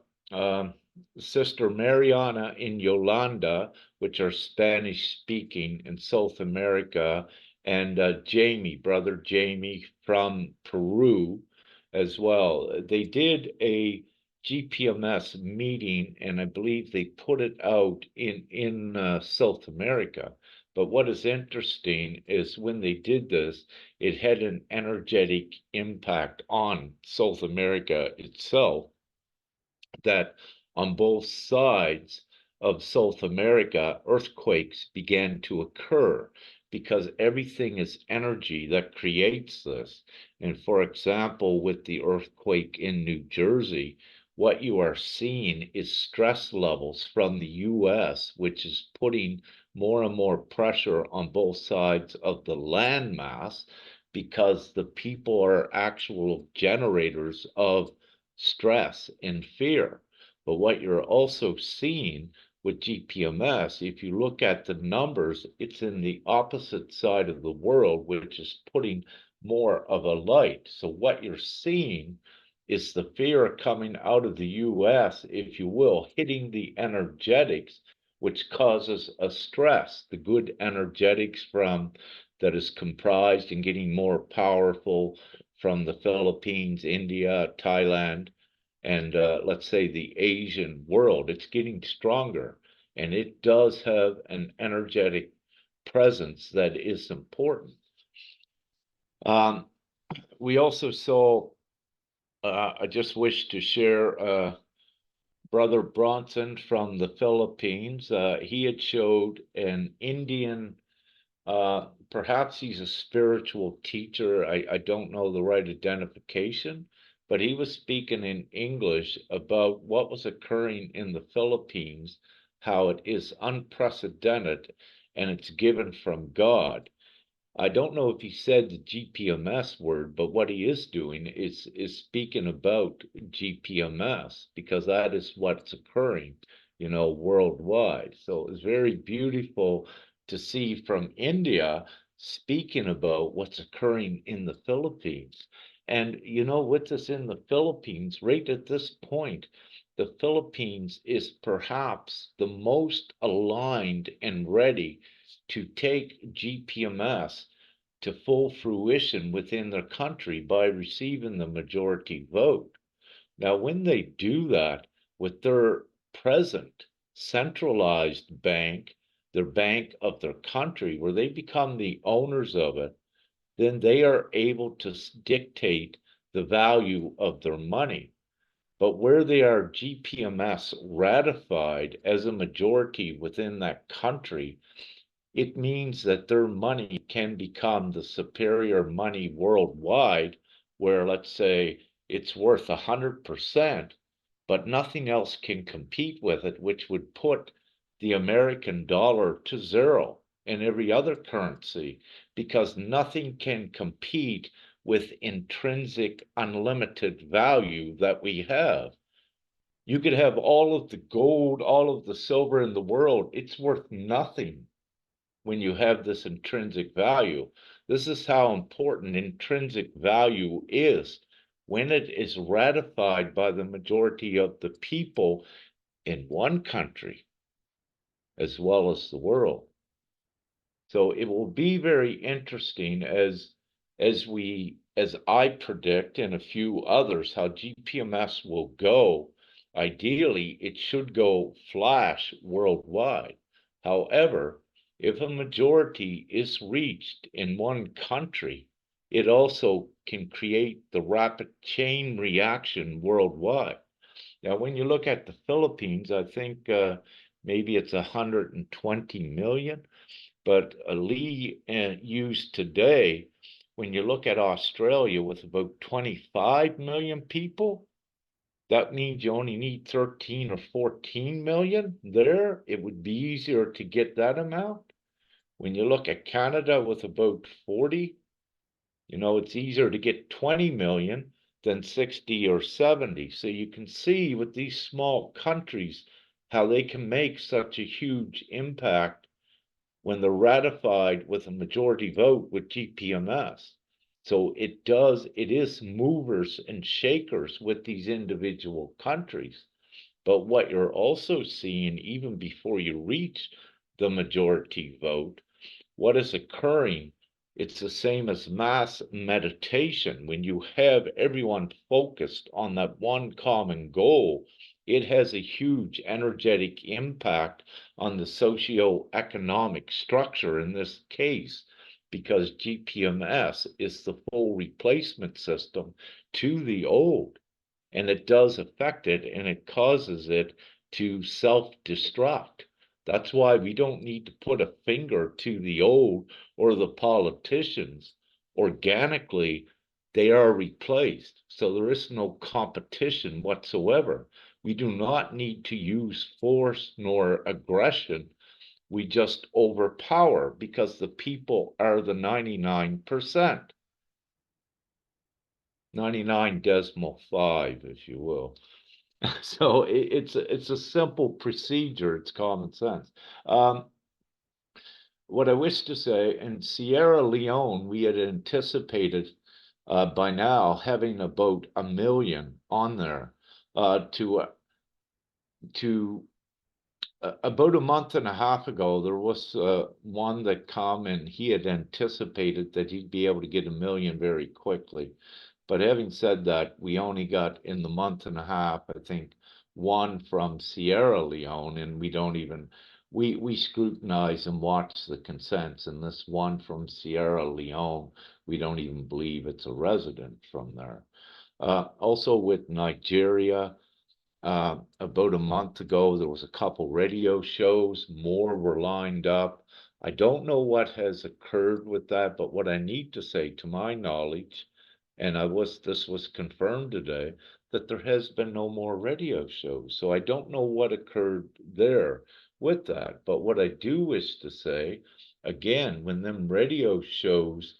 Sister Mariana and Yolanda, which are Spanish speaking in South America, and Jamie, brother Jamie from Peru as well. They did a GPMS meeting, and I believe they put it out in South America. But what is interesting is when they did this, it had an energetic impact on South America itself, that on both sides of South America, earthquakes began to occur because everything is energy that creates this. And for example, with the earthquake in New Jersey, what you are seeing is stress levels from the US, which is putting more and more pressure on both sides of the landmass because the people are actual generators of stress and fear. But what you're also seeing with GPMS, if you look at the numbers, it's in the opposite side of the world, which is putting more of a light. So what you're seeing is the fear coming out of the US, if you will, hitting the energetics, which causes a stress, the good energetics from that is comprised and getting more powerful from the Philippines, India, Thailand, and let's say the Asian world. It's getting stronger, and it does have an energetic presence that is important. We also saw, I just wish to share Brother Bronson from the Philippines. He had showed an Indian, perhaps he's a spiritual teacher. I don't know the right identification, but he was speaking in English about what was occurring in the Philippines, how it is unprecedented and it's given from God. I don't know if he said the GPMS word, but what he is doing is speaking about GPMS because that is what's occurring, worldwide. So it's very beautiful to see from India speaking about what's occurring in the Philippines. And with us in the Philippines, right at this point, the Philippines is perhaps the most aligned and ready to take GPMS to full fruition within their country by receiving the majority vote. Now, when they do that with their present centralized bank, their bank of their country, where they become the owners of it, then they are able to dictate the value of their money. But where they are GPMS ratified as a majority within that country, it means that their money can become the superior money worldwide, where let's say it's worth 100%, but nothing else can compete with it, which would put the American dollar to zero and every other currency, because nothing can compete with intrinsic unlimited value that we have. You could have all of the gold, all of the silver in the world. It's worth nothing when you have this intrinsic value. This is how important intrinsic value is when it is ratified by the majority of the people in one country as well as the world. So it will be very interesting as I predict and a few others how GPMS will go. Ideally, it should go flash worldwide. However, if a majority is reached in one country, it also can create the rapid chain reaction worldwide. Now, when you look at the Philippines, I think maybe it's 120 million, but Lee used today, when you look at Australia with about 25 million people, that means you only need 13 or 14 million there. It would be easier to get that amount. When you look at Canada with about 40, it's easier to get 20 million than 60 or 70. So you can see with these small countries how they can make such a huge impact when they're ratified with a majority vote with GPMS. So it is movers and shakers with these individual countries. But what you're also seeing, even before you reach the majority vote, what is occurring, it's the same as mass meditation. When you have everyone focused on that one common goal, it has a huge energetic impact on the socio-economic structure in this case, because GPMS is the full replacement system to the old, and it does affect it, and it causes it to self-destruct. That's why we don't need to put a finger to the old or the politicians. Organically, they are replaced. So there is no competition whatsoever. We do not need to use force nor aggression. We just overpower because the people are the 99%. 99.5, if you will. So it's a simple procedure. It's common sense. What I wish to say, in Sierra Leone, we had anticipated by now having about 1 million on there to about a month and a half ago, there was one that come and he had anticipated that he'd be able to get 1 million very quickly. But having said that, we only got in the month and a half, I think, one from Sierra Leone, and we don't even, we scrutinize and watch the consents, and this one from Sierra Leone, we don't even believe it's a resident from there. Also with Nigeria, about a month ago, there was a couple radio shows, more were lined up. I don't know what has occurred with that, but what I need to say, to my knowledge, and this was confirmed today, that there has been no more radio shows. So I don't know what occurred there with that. But what I do wish to say, again, when them radio shows,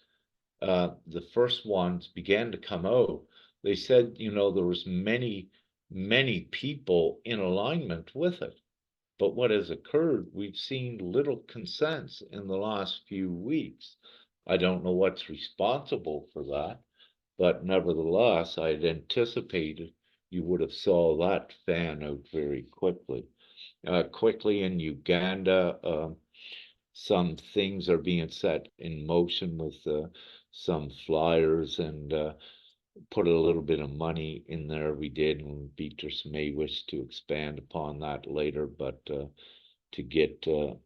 the first ones began to come out, they said, there was many people in alignment with it. But what has occurred, we've seen little consents in the last few weeks. I don't know what's responsible for that, but nevertheless, I had anticipated you would have saw that fan out very quickly. Quickly in Uganda, some things are being set in motion with some flyers and put a little bit of money in there. We did, and Beatrice may wish to expand upon that later, but to get to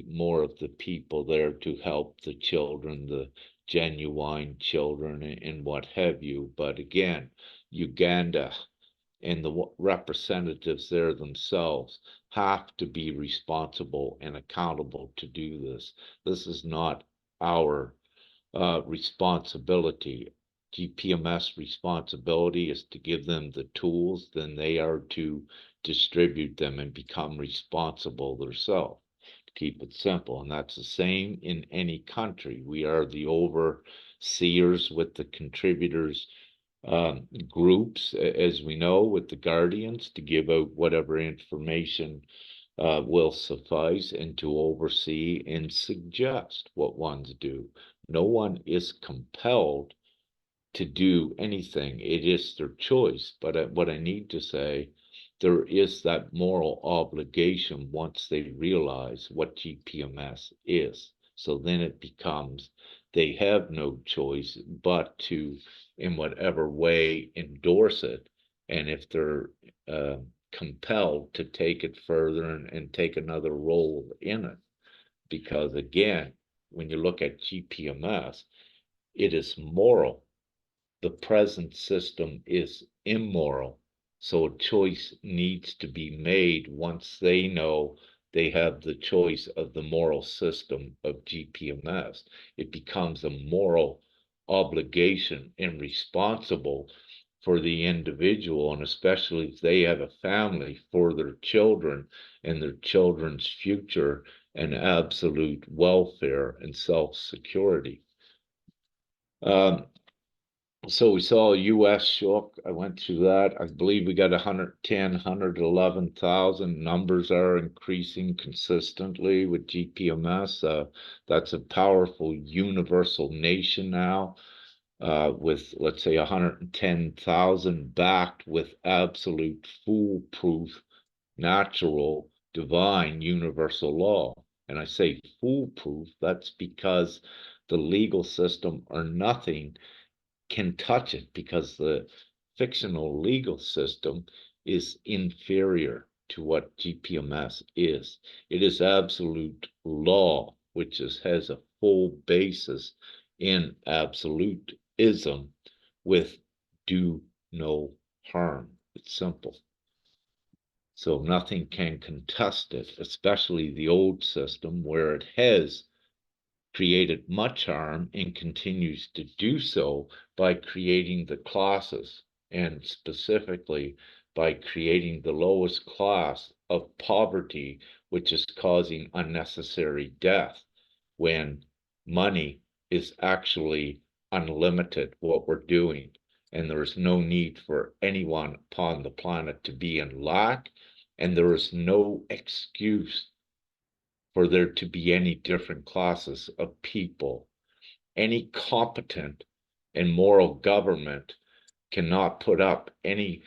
more of the people there to help the children, the genuine children, and what have you. But again, Uganda and the representatives there themselves have to be responsible and accountable to do this. This is not our responsibility. GPMS responsibility is to give them the tools, then they are to distribute them and become responsible themselves. Keep it simple. And that's the same in any country. We are the overseers with the contributors groups, as we know, with the guardians to give out whatever information will suffice, and to oversee and suggest what ones do. No one is compelled to do anything. It is their choice. But what I need to say, there is that moral obligation once they realize what GPMS is. So then it becomes they have no choice but to, in whatever way, endorse it. And if they're compelled to take it further and take another role in it. Because again, when you look at GPMS, it is moral. The present system is immoral. So a choice needs to be made once they know they have the choice of the moral system of GPMS. It becomes a moral obligation and responsible for the individual, and especially if they have a family, for their children and their children's future and absolute welfare and self-security. So we saw US shook. I went through that. I believe we got 110, 111,000. Numbers are increasing consistently with GPMS. That's a powerful universal nation now, with, let's say, 110,000 backed with absolute foolproof, natural, divine, universal law. And I say foolproof, that's because the legal system or nothing can touch it, because the fictional legal system is inferior to what GPMS is. It is absolute law, which has a full basis in absolutism with do no harm. It's simple. So nothing can contest it, especially the old system where it has created much harm and continues to do so by creating the classes, and specifically by creating the lowest class of poverty, which is causing unnecessary death when money is actually unlimited, what we're doing. And there is no need for anyone upon the planet to be in lack, and there is no excuse for there to be any different classes of people. Any competent and moral government cannot put up any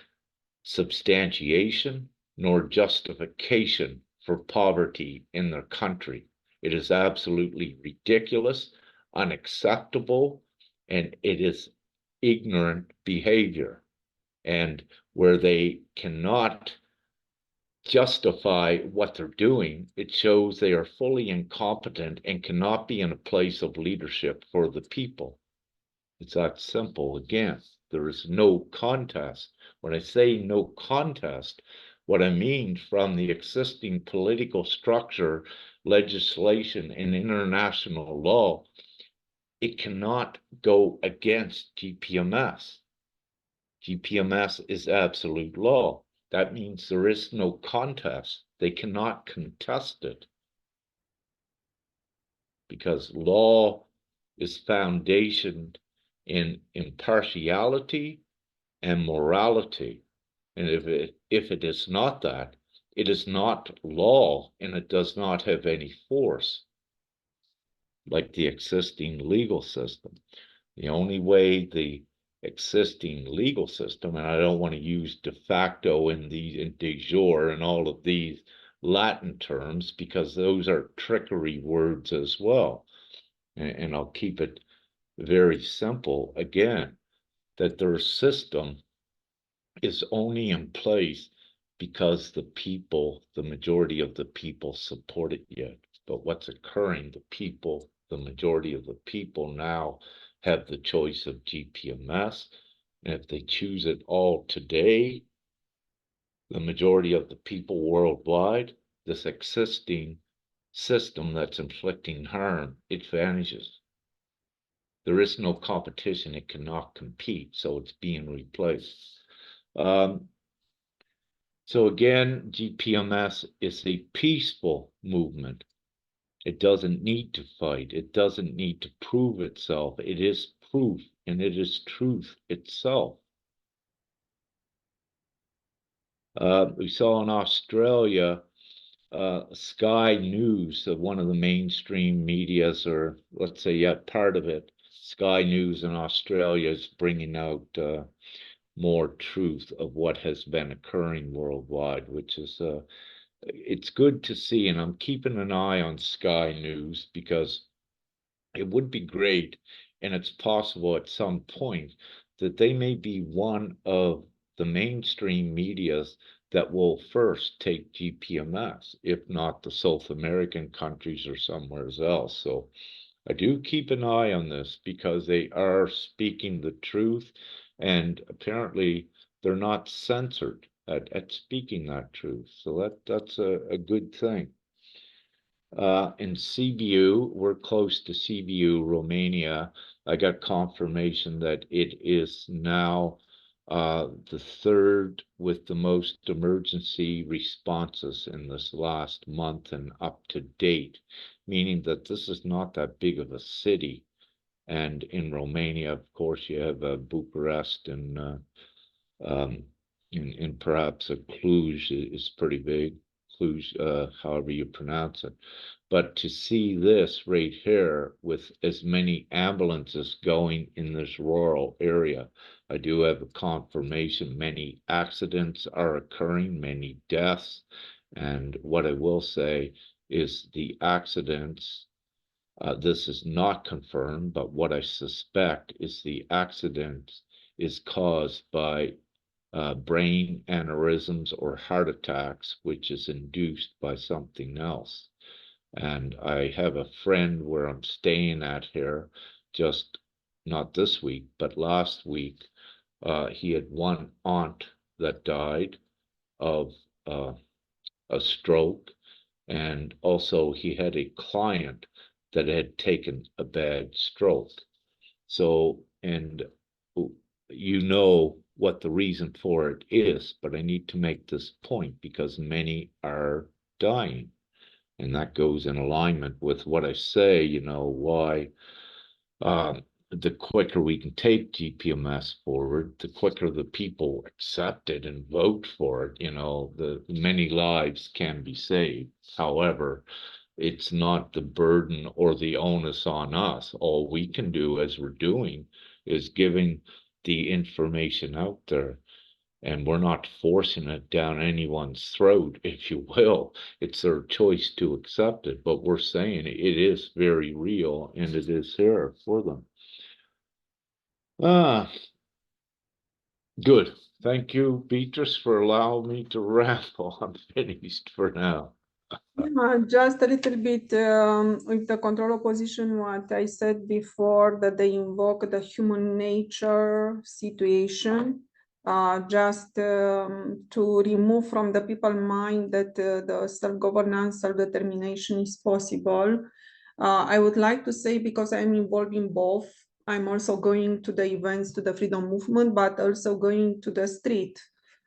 substantiation nor justification for poverty in their country. It is absolutely ridiculous, unacceptable, and it is ignorant behavior. And where they cannot justify what they're doing, it shows they are fully incompetent and cannot be in a place of leadership for the people. It's that simple. Again, there is no contest. When I say no contest, what I mean from the existing political structure, legislation, and international law, it cannot go against GPMS. GPMS is absolute law. That means there is no contest. They cannot contest it, because law is foundationed in impartiality and morality. And if it is not that, it is not law, and it does not have any force like the existing legal system. The only way the existing legal system, and I don't want to use de facto and de jure and all of these Latin terms, because those are trickery words as well. And I'll keep it very simple again, that their system is only in place because the people, the majority of the people, support it yet. But what's occurring, the people, the majority of the people now have the choice of GPMS. And if they choose it all today, the majority of the people worldwide, this existing system that's inflicting harm, it vanishes. There is no competition, it cannot compete, so it's being replaced. So again, GPMS is a peaceful movement. It doesn't need to fight. It doesn't need to prove itself. It is proof, and it is truth itself. We saw in Australia, Sky News, one of the mainstream medias, or let's say, yeah, part of it, Sky News in Australia is bringing out more truth of what has been occurring worldwide, which is it's good to see. And I'm keeping an eye on Sky News, because it would be great, and it's possible at some point, that they may be one of the mainstream medias that will first take GPMS, if not the South American countries or somewhere else. So I do keep an eye on this because they are speaking the truth, and apparently they're not censored at speaking that truth. So that's a good thing. In Sibiu, we're close to Sibiu, Romania. I got confirmation that it is now the third with the most emergency responses in this last month and up to date, meaning that this is not that big of a city. And in Romania, of course, you have Bucharest and perhaps a Cluj is pretty big. Cluj, however you pronounce it. But to see this right here with as many ambulances going in this rural area, I do have a confirmation many accidents are occurring, many deaths. And what I will say is the accidents, this is not confirmed, but what I suspect is the accident is caused by brain aneurysms or heart attacks, which is induced by something else. And I have a friend where I'm staying at here, just not this week, but last week. He had one aunt that died of a stroke, and also he had a client that had taken a bad stroke. So, and you know what the reason for it is, but I need to make this point because many are dying. And that goes in alignment with what I say, you know, why the quicker we can take GPMS forward, the quicker the people accept it and vote for it, you know, the many lives can be saved. However, it's not the burden or the onus on us. All we can do, as we're doing, is giving the information out there, and we're not forcing it down anyone's throat, if you will. It's their choice to accept it, but we're saying it is very real and it is here for them. Good. Thank you, Beatrice, for allowing me to ramble. I'm finished for now. Just a little bit with the control opposition, what I said before, that they invoke the human nature situation, just to remove from the people mind that the self-governance, self-determination is possible. I would like to say, because I'm involved in both, I'm also going to the events, to the freedom movement, but also going to the street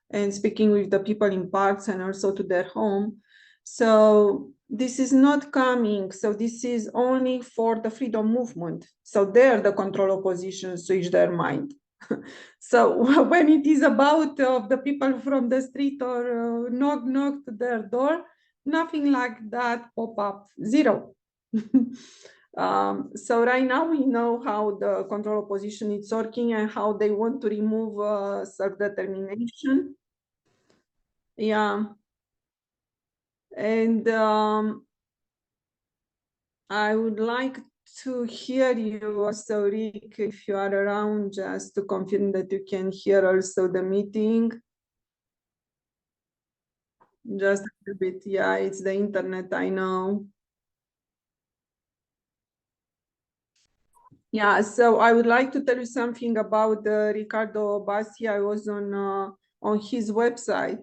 and speaking with the people in parks and also to their home. So this is not coming. So this is only for the freedom movement. So there the control opposition switch their mind. So when it is about the people from the street or knock to their door, nothing like that pop up, zero. So right now we know how the control opposition is working and how they want to remove self-determination. Yeah. And I would like to hear you also, Rick, if you are around, just to confirm that you can hear also the meeting. Just a little bit, yeah, it's the internet, I know. Yeah, so I would like to tell you something about Ricardo Bassi. I was on his website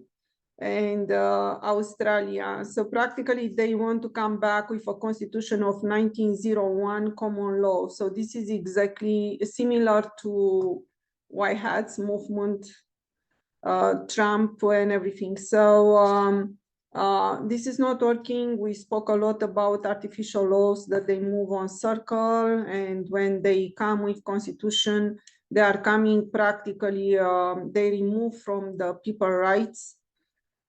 and Australia. So practically they want to come back with a constitution of 1901 common law. So this is exactly similar to White Hats movement, Trump and everything. So this is not working. We spoke a lot about artificial laws that they move on circle, and when they come with constitution, they are coming practically, they remove from the people rights.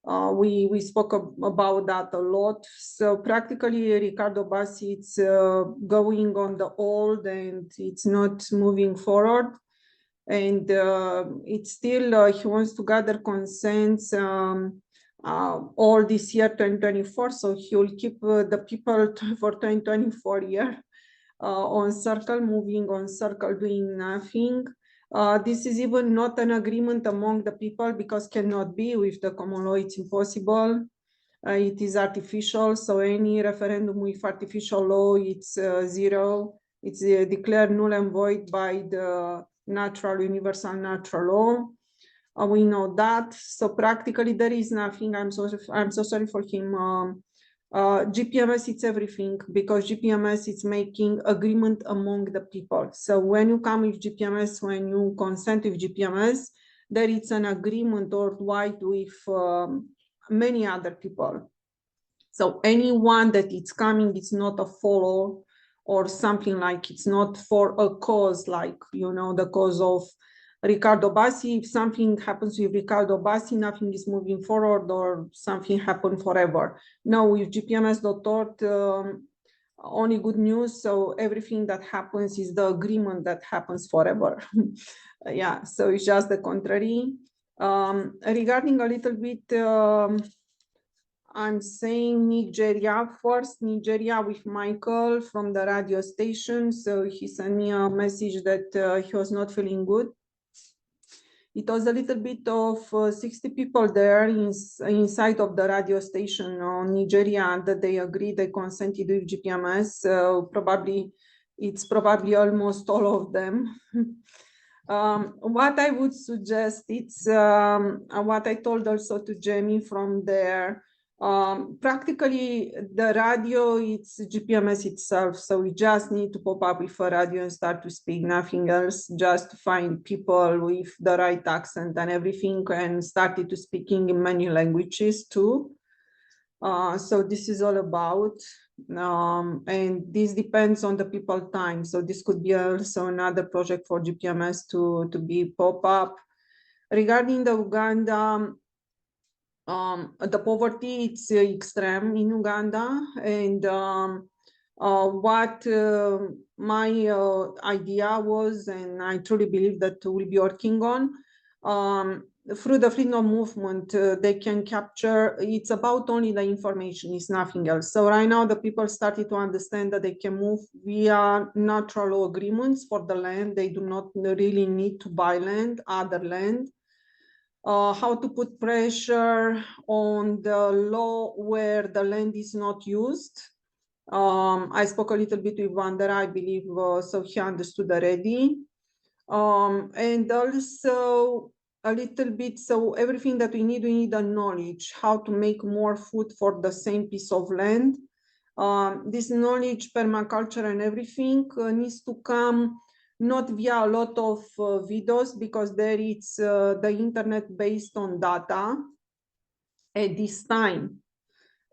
We spoke about that a lot. So practically Ricardo Bassi, it's going on the old and it's not moving forward. And it's still, he wants to gather consents all this year, 2024. So he will keep the people for 2024 year on circle, moving on circle, doing nothing. This is even not an agreement among the people because cannot be with the common law, it's impossible. It is artificial, so any referendum with artificial law, it's zero. It's declared null and void by the universal natural law. We know that. So practically there is nothing. I'm so sorry for him. GPMS, it's everything because GPMS is making agreement among the people. So when you come with GPMS, when you consent with GPMS, there is an agreement worldwide with many other people. So anyone that it's coming, it's not a follow or something like it's not for a cause, like, you know, the cause of Ricardo Bassi. If something happens with Ricardo Bassi, nothing is moving forward or something happened forever. No, with Gpms.world, only good news. So everything that happens is the agreement that happens forever. Yeah, so it's just the contrary. Regarding a little bit, I'm saying Nigeria first, Nigeria with Michael from the radio station. So he sent me a message that he was not feeling good. It was a little bit of 60 people there inside of the radio station on Nigeria that they agreed, they consented with GPMS. It's probably almost all of them. What I would suggest, it's what I told also to Jamie from there. Practically the radio, it's GPMS itself, so we just need to pop up with a radio and start to speak, nothing else, just to find people with the right accent and everything, and started to speaking in many languages too. So this is all about, and this depends on the people time. So this could be also another project for GPMS to be pop up. Regarding the Uganda, the poverty, it's extreme in Uganda, and what my idea was, and I truly believe that we'll be working on, through the freedom movement, they can capture, it's about only the information, it's nothing else. So right now the people started to understand that they can move via natural agreements for the land. They do not really need to buy land, other land. How to put pressure on the law where the land is not used. I spoke a little bit with Wander, I believe, so he understood already. And also a little bit, so everything that we need a knowledge, how to make more food for the same piece of land. This knowledge, permaculture and everything needs to come not via a lot of videos, because there it's the internet based on data at this time.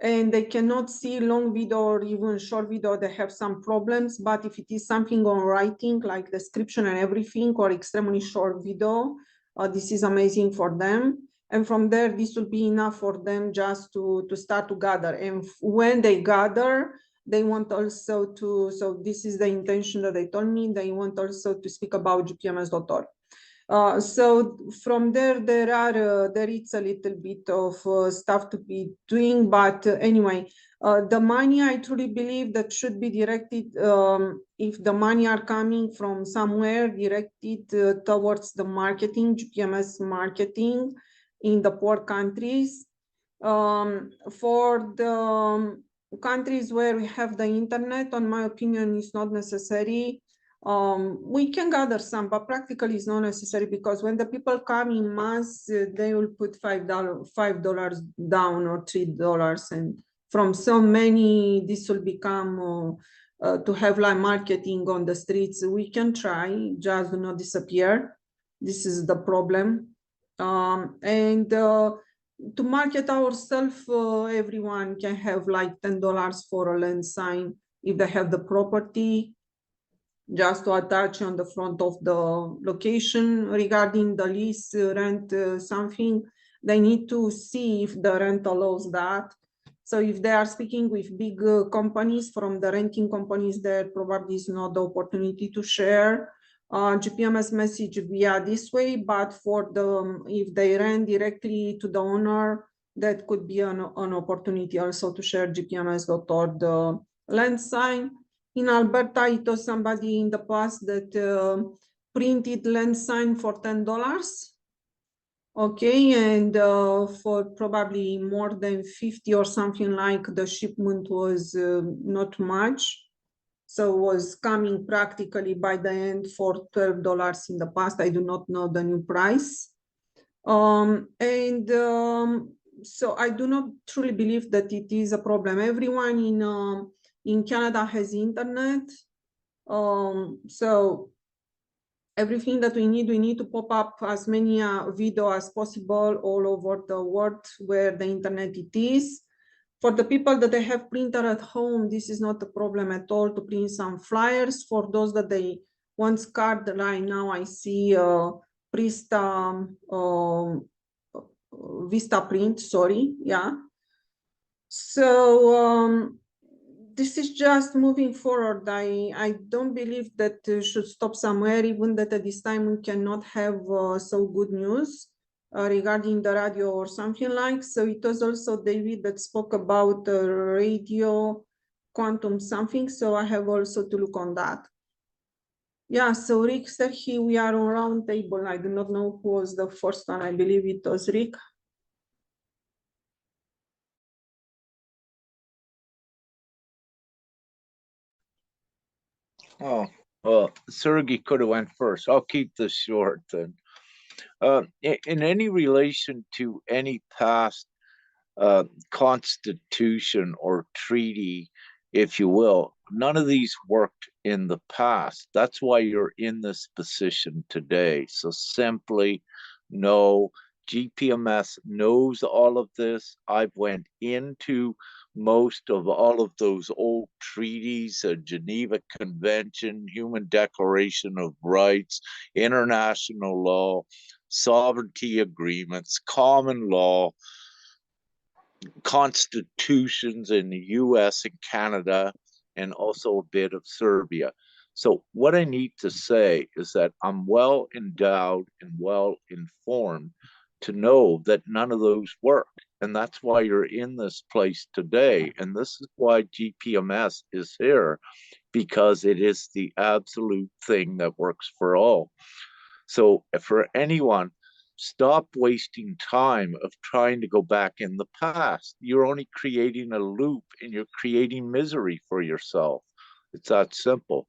And they cannot see long video or even short video, they have some problems. But if it is something on writing, like description and everything, or extremely short video, this is amazing for them. And from there, this will be enough for them just to start to gather. And when they gather, they want also to, so this is the intention that they told me, they want also to speak about Gpms.world. So from there, there is a little bit of stuff to be doing, but anyway, the money, I truly believe that should be directed, if the money are coming from somewhere, directed towards the marketing, GPMS marketing in the poor countries. For the countries where we have the internet, on my opinion, is not necessary. We can gather some, but practically it's not necessary, because when the people come in mass, they will put $5 down or $3, and from so many, this will become to have like marketing on the streets. We can try, just do not disappear. This is the problem. And to market ourselves, everyone can have like $10 for a land sign if they have the property, just to attach on the front of the location. Regarding the lease, rent, something, they need to see if the rent allows that. So if they are speaking with big companies, from the renting companies, there probably is not the opportunity to share GPMS message via this way, but for the, if they rent directly to the owner, that could be an opportunity also to share Gpms.world the land sign. In Alberta, it was somebody in the past that printed land sign for $10. Okay, and for probably more than 50 or something, like the shipment was not much. So was coming practically by the end for $12 in the past. I do not know the new price. So I do not truly believe that it is a problem. Everyone in Canada has internet. So everything that we need to pop up as many video as possible all over the world where the internet it is. For the people that they have printer at home, this is not a problem at all to print some flyers. For those that they want card right now, I see Prista Vista Print, sorry, yeah. So this is just moving forward. I don't believe that should stop somewhere, even that at this time we cannot have so good news regarding the radio or something like. So it was also David that spoke about radio quantum something. So I have also to look on that. Yeah, so Rick said here we are on round table. I do not know who was the first one. I believe it was Rick. Oh, well, Sergey could have went first. I'll keep this short then. In any relation to any past constitution or treaty, if you will, none of these worked in the past. That's why you're in this position today. So simply no. GPMS knows all of this. I've went into most of all of those old treaties, Geneva Convention, Human Declaration of Rights, international law, sovereignty agreements, common law, constitutions in the US and Canada, and also a bit of Serbia. So, what I need to say is that I'm well endowed and well informed to know that none of those work. And that's why you're in this place today. And this is why GPMS is here, because it is the absolute thing that works for all. So, for anyone, stop wasting time of trying to go back in the past. You're only creating a loop and you're creating misery for yourself. It's that simple.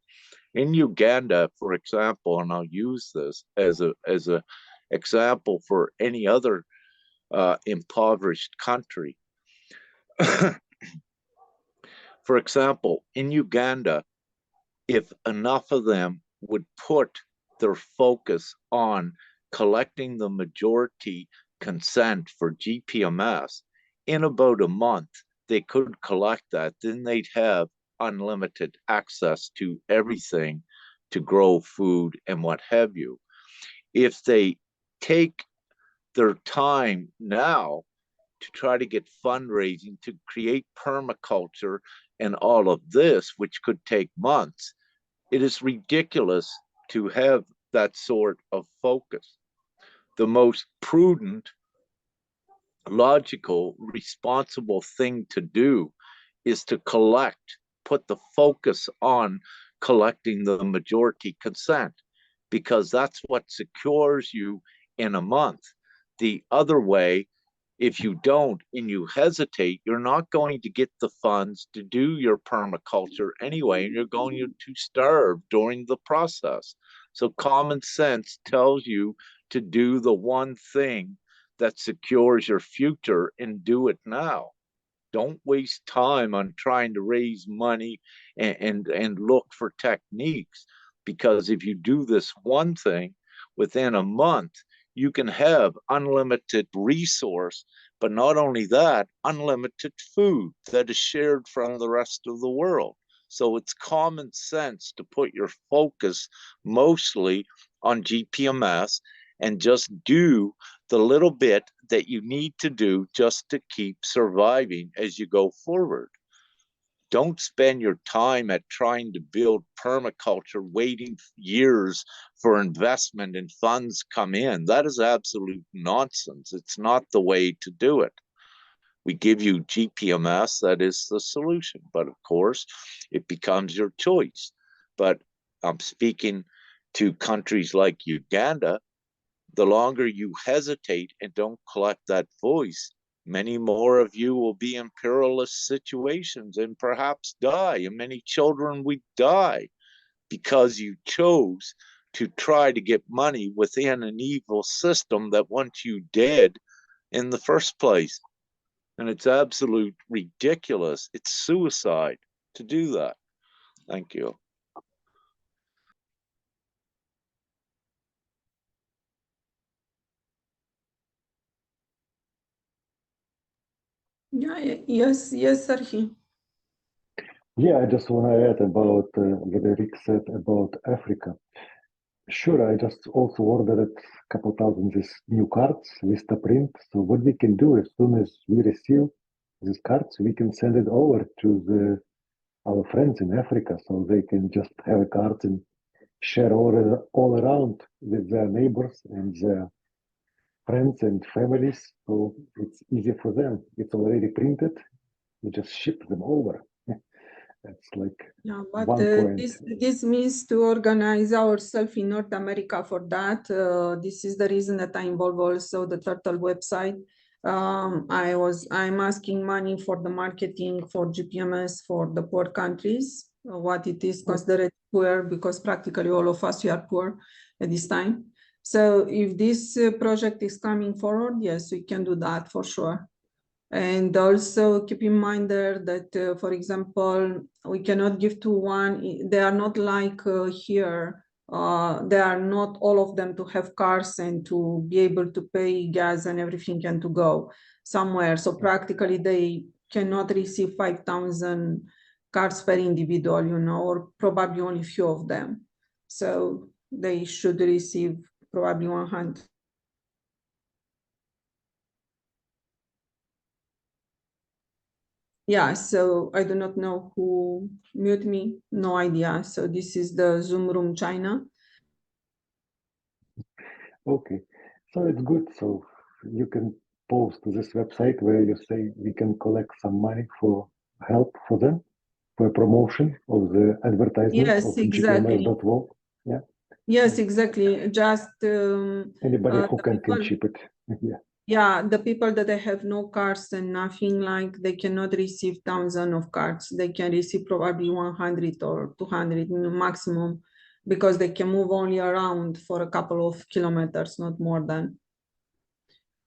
In Uganda, for example, and I'll use this as a example for any other impoverished country. For example, in Uganda, if enough of them would put their focus on collecting the majority consent for GPMS, in about a month, they could collect that. Then they'd have unlimited access to everything to grow food and what have you. If they take their time now to try to get fundraising to create permaculture and all of this, which could take months, it is ridiculous to have that sort of focus. The most prudent, logical, responsible thing to do is to put the focus on collecting the majority consent, because that's what secures you in a month. The other way, if you don't and you hesitate, you're not going to get the funds to do your permaculture anyway, and you're going to starve during the process. So common sense tells you to do the one thing that secures your future and do it now. Don't waste time on trying to raise money and look for techniques, because if you do this one thing within a month, you can have unlimited resource, but not only that, unlimited food that is shared from the rest of the world. So it's common sense to put your focus mostly on GPMS and just do the little bit that you need to do just to keep surviving as you go forward. Don't spend your time at trying to build permaculture, waiting years for investment and funds come in. That is absolute nonsense. It's not the way to do it. We give you GPMS, that is the solution. But of course, it becomes your choice. But I'm speaking to countries like Uganda, the longer you hesitate and don't collect that voice, many more of you will be in perilous situations and perhaps die. And many children will die because you chose to try to get money within an evil system that wants you dead in the first place. And it's absolute ridiculous. It's suicide to do that. Thank you. Yeah, yes, Serhi. Yeah, I just want to add about what Eric said about Africa. Sure, I just also ordered a couple thousand these new cards, Vista print. So what we can do as soon as we receive these cards, we can send it over to our friends in Africa, so they can just have a card and share all around with their neighbors and their friends and families. So it's easy for them. It's already printed. We just ship them over. That's like Yeah, but one point. this means to organize ourselves in North America for that. This is the reason that I involve also the Turtle website. I'm asking money for the marketing for GPMS for the poor countries, what it is considered poor, because practically all of us, we are poor at this time. So if this project is coming forward, yes, we can do that for sure. And also keep in mind there that, for example, we cannot give to one, they are not like here, they are not all of them to have cars and to be able to pay gas and everything and to go somewhere. So practically they cannot receive 5,000 cars per individual, you know, or probably only few of them. So they should receive probably 100. Yeah, so I do not know who mute me, no idea. So this is the Zoom room China. Okay, so it's good. So you can post to this website where you say we can collect some money for help for them, for promotion of the advertisement Yes, of exactly. Gpms.world. Yeah. Yes, exactly. Just Anybody who the can people, chip it. Yeah. yeah, the people that they have no cards and nothing, like they cannot receive thousands of cards. They can receive probably 100 or 200 maximum, because they can move only around for a couple of kilometers, not more than.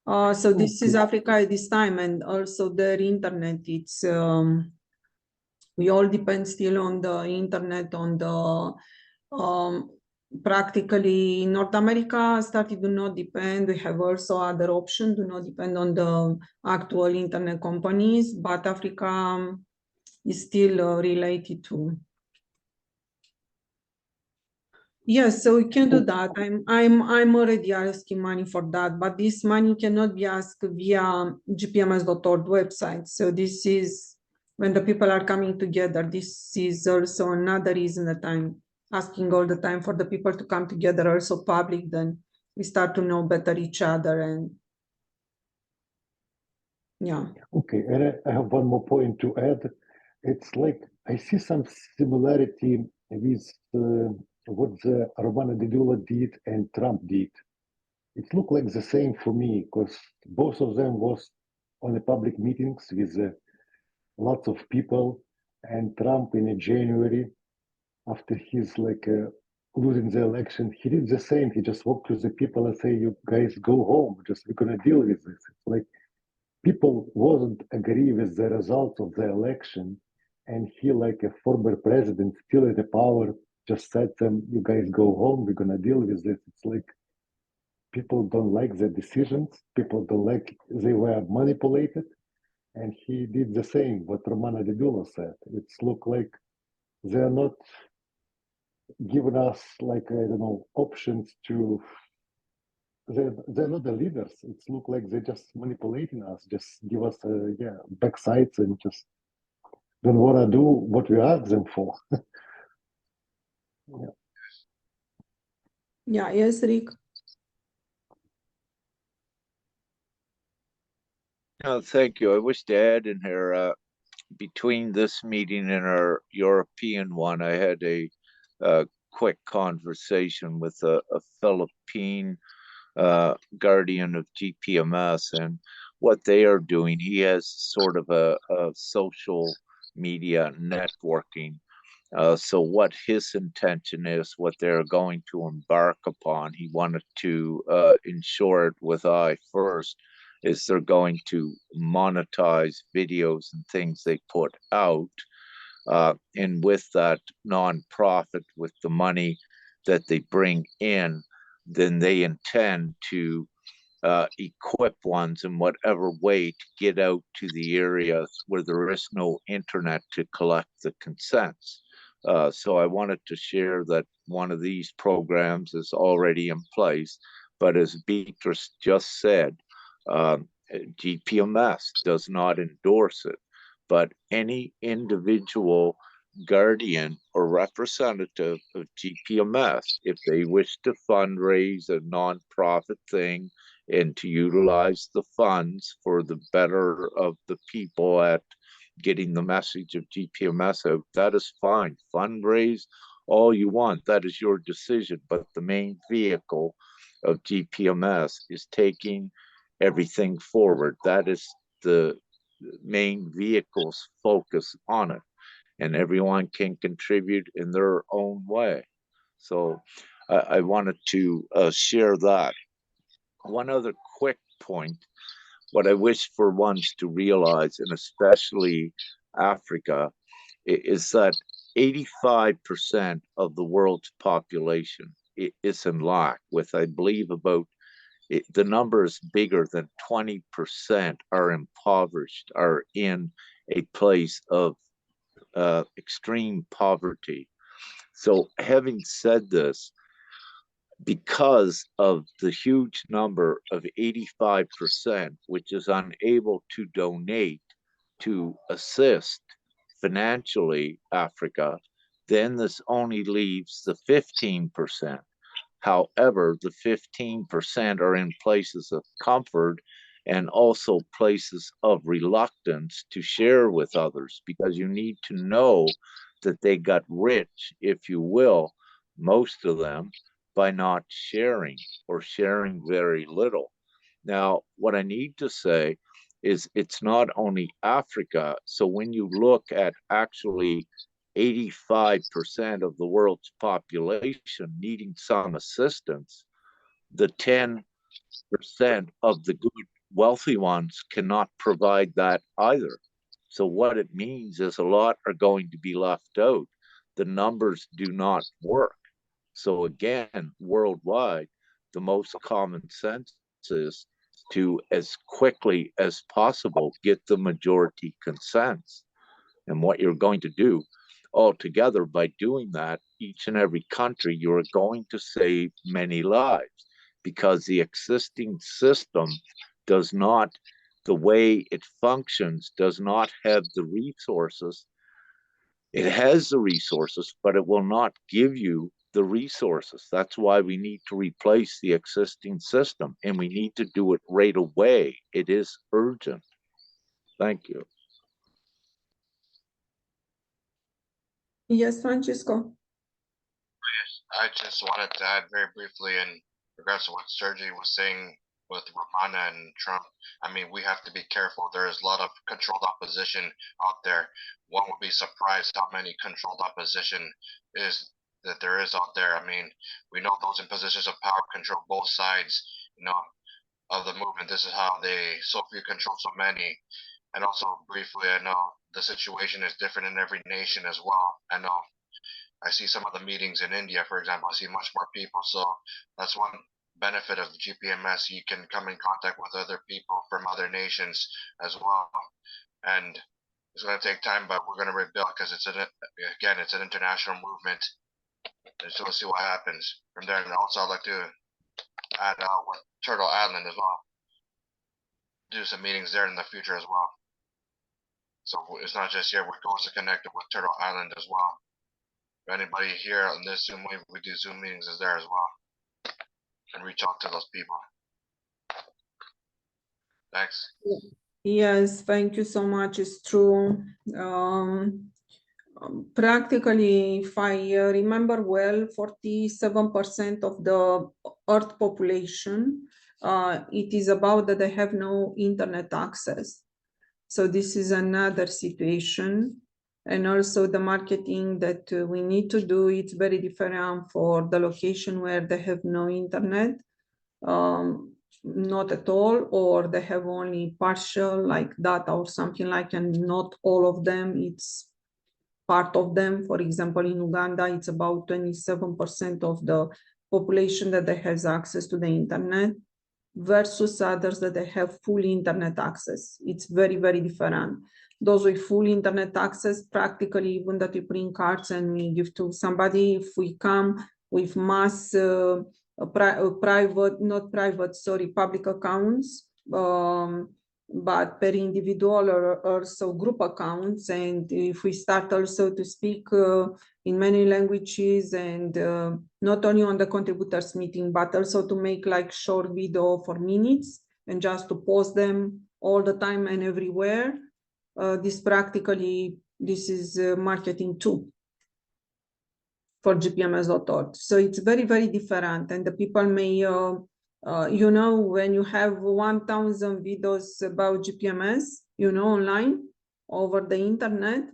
So this is Okay. Africa at this time, and also their internet. It's we all depend still on the internet, on the practically North America started to not depend. We have also other options, do not depend on the actual internet companies, but Africa is still related to. Yes, so we can do that. I'm already asking money for that, but this money cannot be asked via Gpms.world website. So this is when the people are coming together. This is also another reason that I'm asking all the time for the people to come together, also public, then we start to know better each other. And yeah. Okay, and I have one more point to add. It's like I see some similarity with what the Romana Dedula did and Trump did. It looked like the same for me because both of them was on the public meetings with lots of people, and Trump in January after he's like losing the election, he did the same. He just walked to the people and say, "You guys go home. Just we're gonna deal with this." It's like people wasn't agree with the results of the election, and he, like a former president, still at the power, just said them, "You guys go home. We're gonna deal with this." It's like people don't like the decisions. People don't like they were manipulated, and he did the same. What Romana Dedula said. It's look like they're not giving us like I don't know options to. They're not the leaders. It's look like they're just manipulating us. Just give us backsides and just don't want to do what we ask them for. Yeah. Yeah, yes, Rick. No, thank you. I wish to add in here, between this meeting and our European one, I had a quick conversation with a Philippine guardian of GPMS and what they are doing. He has sort of a social media networking. So what his intention is, what they're going to embark upon, he wanted to ensure it with I first, is they're going to monetize videos and things they put out. And with that nonprofit, with the money that they bring in, then they intend to equip ones in whatever way to get out to the areas where there is no internet to collect the consents. So I wanted to share that one of these programs is already in place, but as Beatrice just said, GPMS does not endorse it, but any individual guardian or representative of GPMS, if they wish to fundraise a nonprofit thing and to utilize the funds for the better of the people at getting the message of GPMS out, that is fine. Fundraise all you want, that is your decision. But the main vehicle of GPMS is taking everything forward. That is the main vehicle's focus on it. And everyone can contribute in their own way. So I wanted to share that. One other quick point, what I wish for ones to realize, and especially Africa, is that 85% of the world's population is in lack, with, I believe, about the number is bigger than 20% are impoverished, are in a place of extreme poverty. So having said this, because of the huge number of 85%, which is unable to donate to assist financially Africa, then this only leaves the 15%. However, the 15% are in places of comfort and also places of reluctance to share with others, because you need to know that they got rich, if you will, most of them, by not sharing or sharing very little. Now, what I need to say is it's not only Africa. So when you look at actually 85% of the world's population needing some assistance, the 10% of the good wealthy ones cannot provide that either. So what it means is a lot are going to be left out. The numbers do not work. So again, worldwide, the most common sense is to, as quickly as possible, get the majority consents. And what you're going to do altogether by doing that, each and every country, you're going to save many lives, because the existing system does not, the way it functions, does not have the resources. It has the resources, but it will not give you the resources. That's why we need to replace the existing system, and we need to do it right away. It is urgent. Thank you. Yes, Francisco. I just wanted to add very briefly in regards to what Sergey was saying with Romana and Trump. I mean, we have to be careful. There is a lot of controlled opposition out there. One would be surprised how many controlled opposition is that there is out there. I mean, we know those in positions of power control both sides, of the movement. This is how they so few control so many. And also briefly, I know the situation is different in every nation as well. I see some of the meetings in India, for example, I see much more people. So that's one benefit of the GPMS. You can come in contact with other people from other nations as well. And it's going to take time, but we're going to rebuild, because it's an international movement. And so we'll see what happens from there. And also I'd like to add with Turtle Island as well. Do some meetings there in the future as well. So it's not just here, we're also connected with Turtle Island as well. If anybody here on this Zoom, we do Zoom meetings is there as well, and reach out to those people. Thanks. Yes, thank you so much. It's true. Practically, if I remember well, 47% of the Earth population, it is about that they have no internet access. So this is another situation. And also the marketing that we need to do, it's very different for the location where they have no internet, not at all, or they have only partial like data or something like, and not all of them, it's part of them. For example, in Uganda, it's about 27% of the population that has access to the internet versus others that they have full internet access. It's very, very different. Those with full internet access, practically even that we print cards and we give to somebody, if we come with mass public accounts, but per individual or also group accounts. And if we start also to speak in many languages, and not only on the contributors meeting, but also to make like short video for minutes and just to post them all the time and everywhere, this is marketing too for Gpms.world. So it's very, very different, and the people may you know, when you have 1,000 videos about GPMS, you know, online over the internet,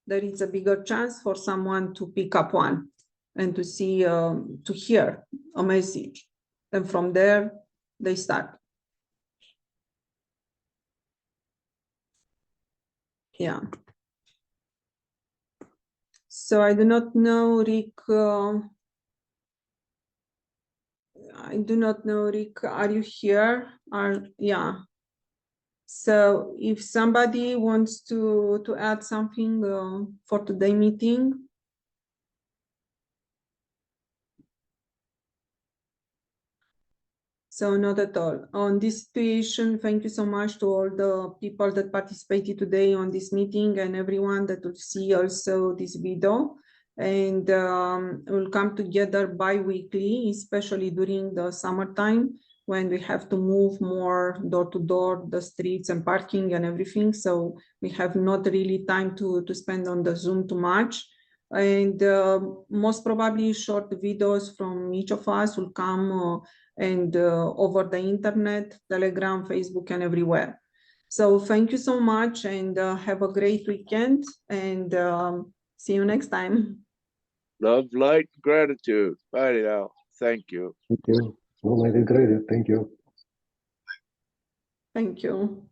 there is a bigger chance for someone to pick up one and to see, to hear a message. And from there, they start. Yeah. So I do not know, Rick. I do not know, Rick, are you here? Yeah. So if somebody wants to add something for today's meeting. So not at all. On this situation, thank you so much to all the people that participated today on this meeting and everyone that will see also this video. And we'll come together bi-weekly, especially during the summertime when we have to move more door to door, the streets and parking and everything. So we have not really time to spend on the Zoom too much. And most probably short videos from each of us will come and over the internet, Telegram, Facebook, and everywhere. So thank you so much, and have a great weekend, and see you next time. Love, light, gratitude. Bye now. Thank you. Thank you. Well, I did great. Thank you. Thank you.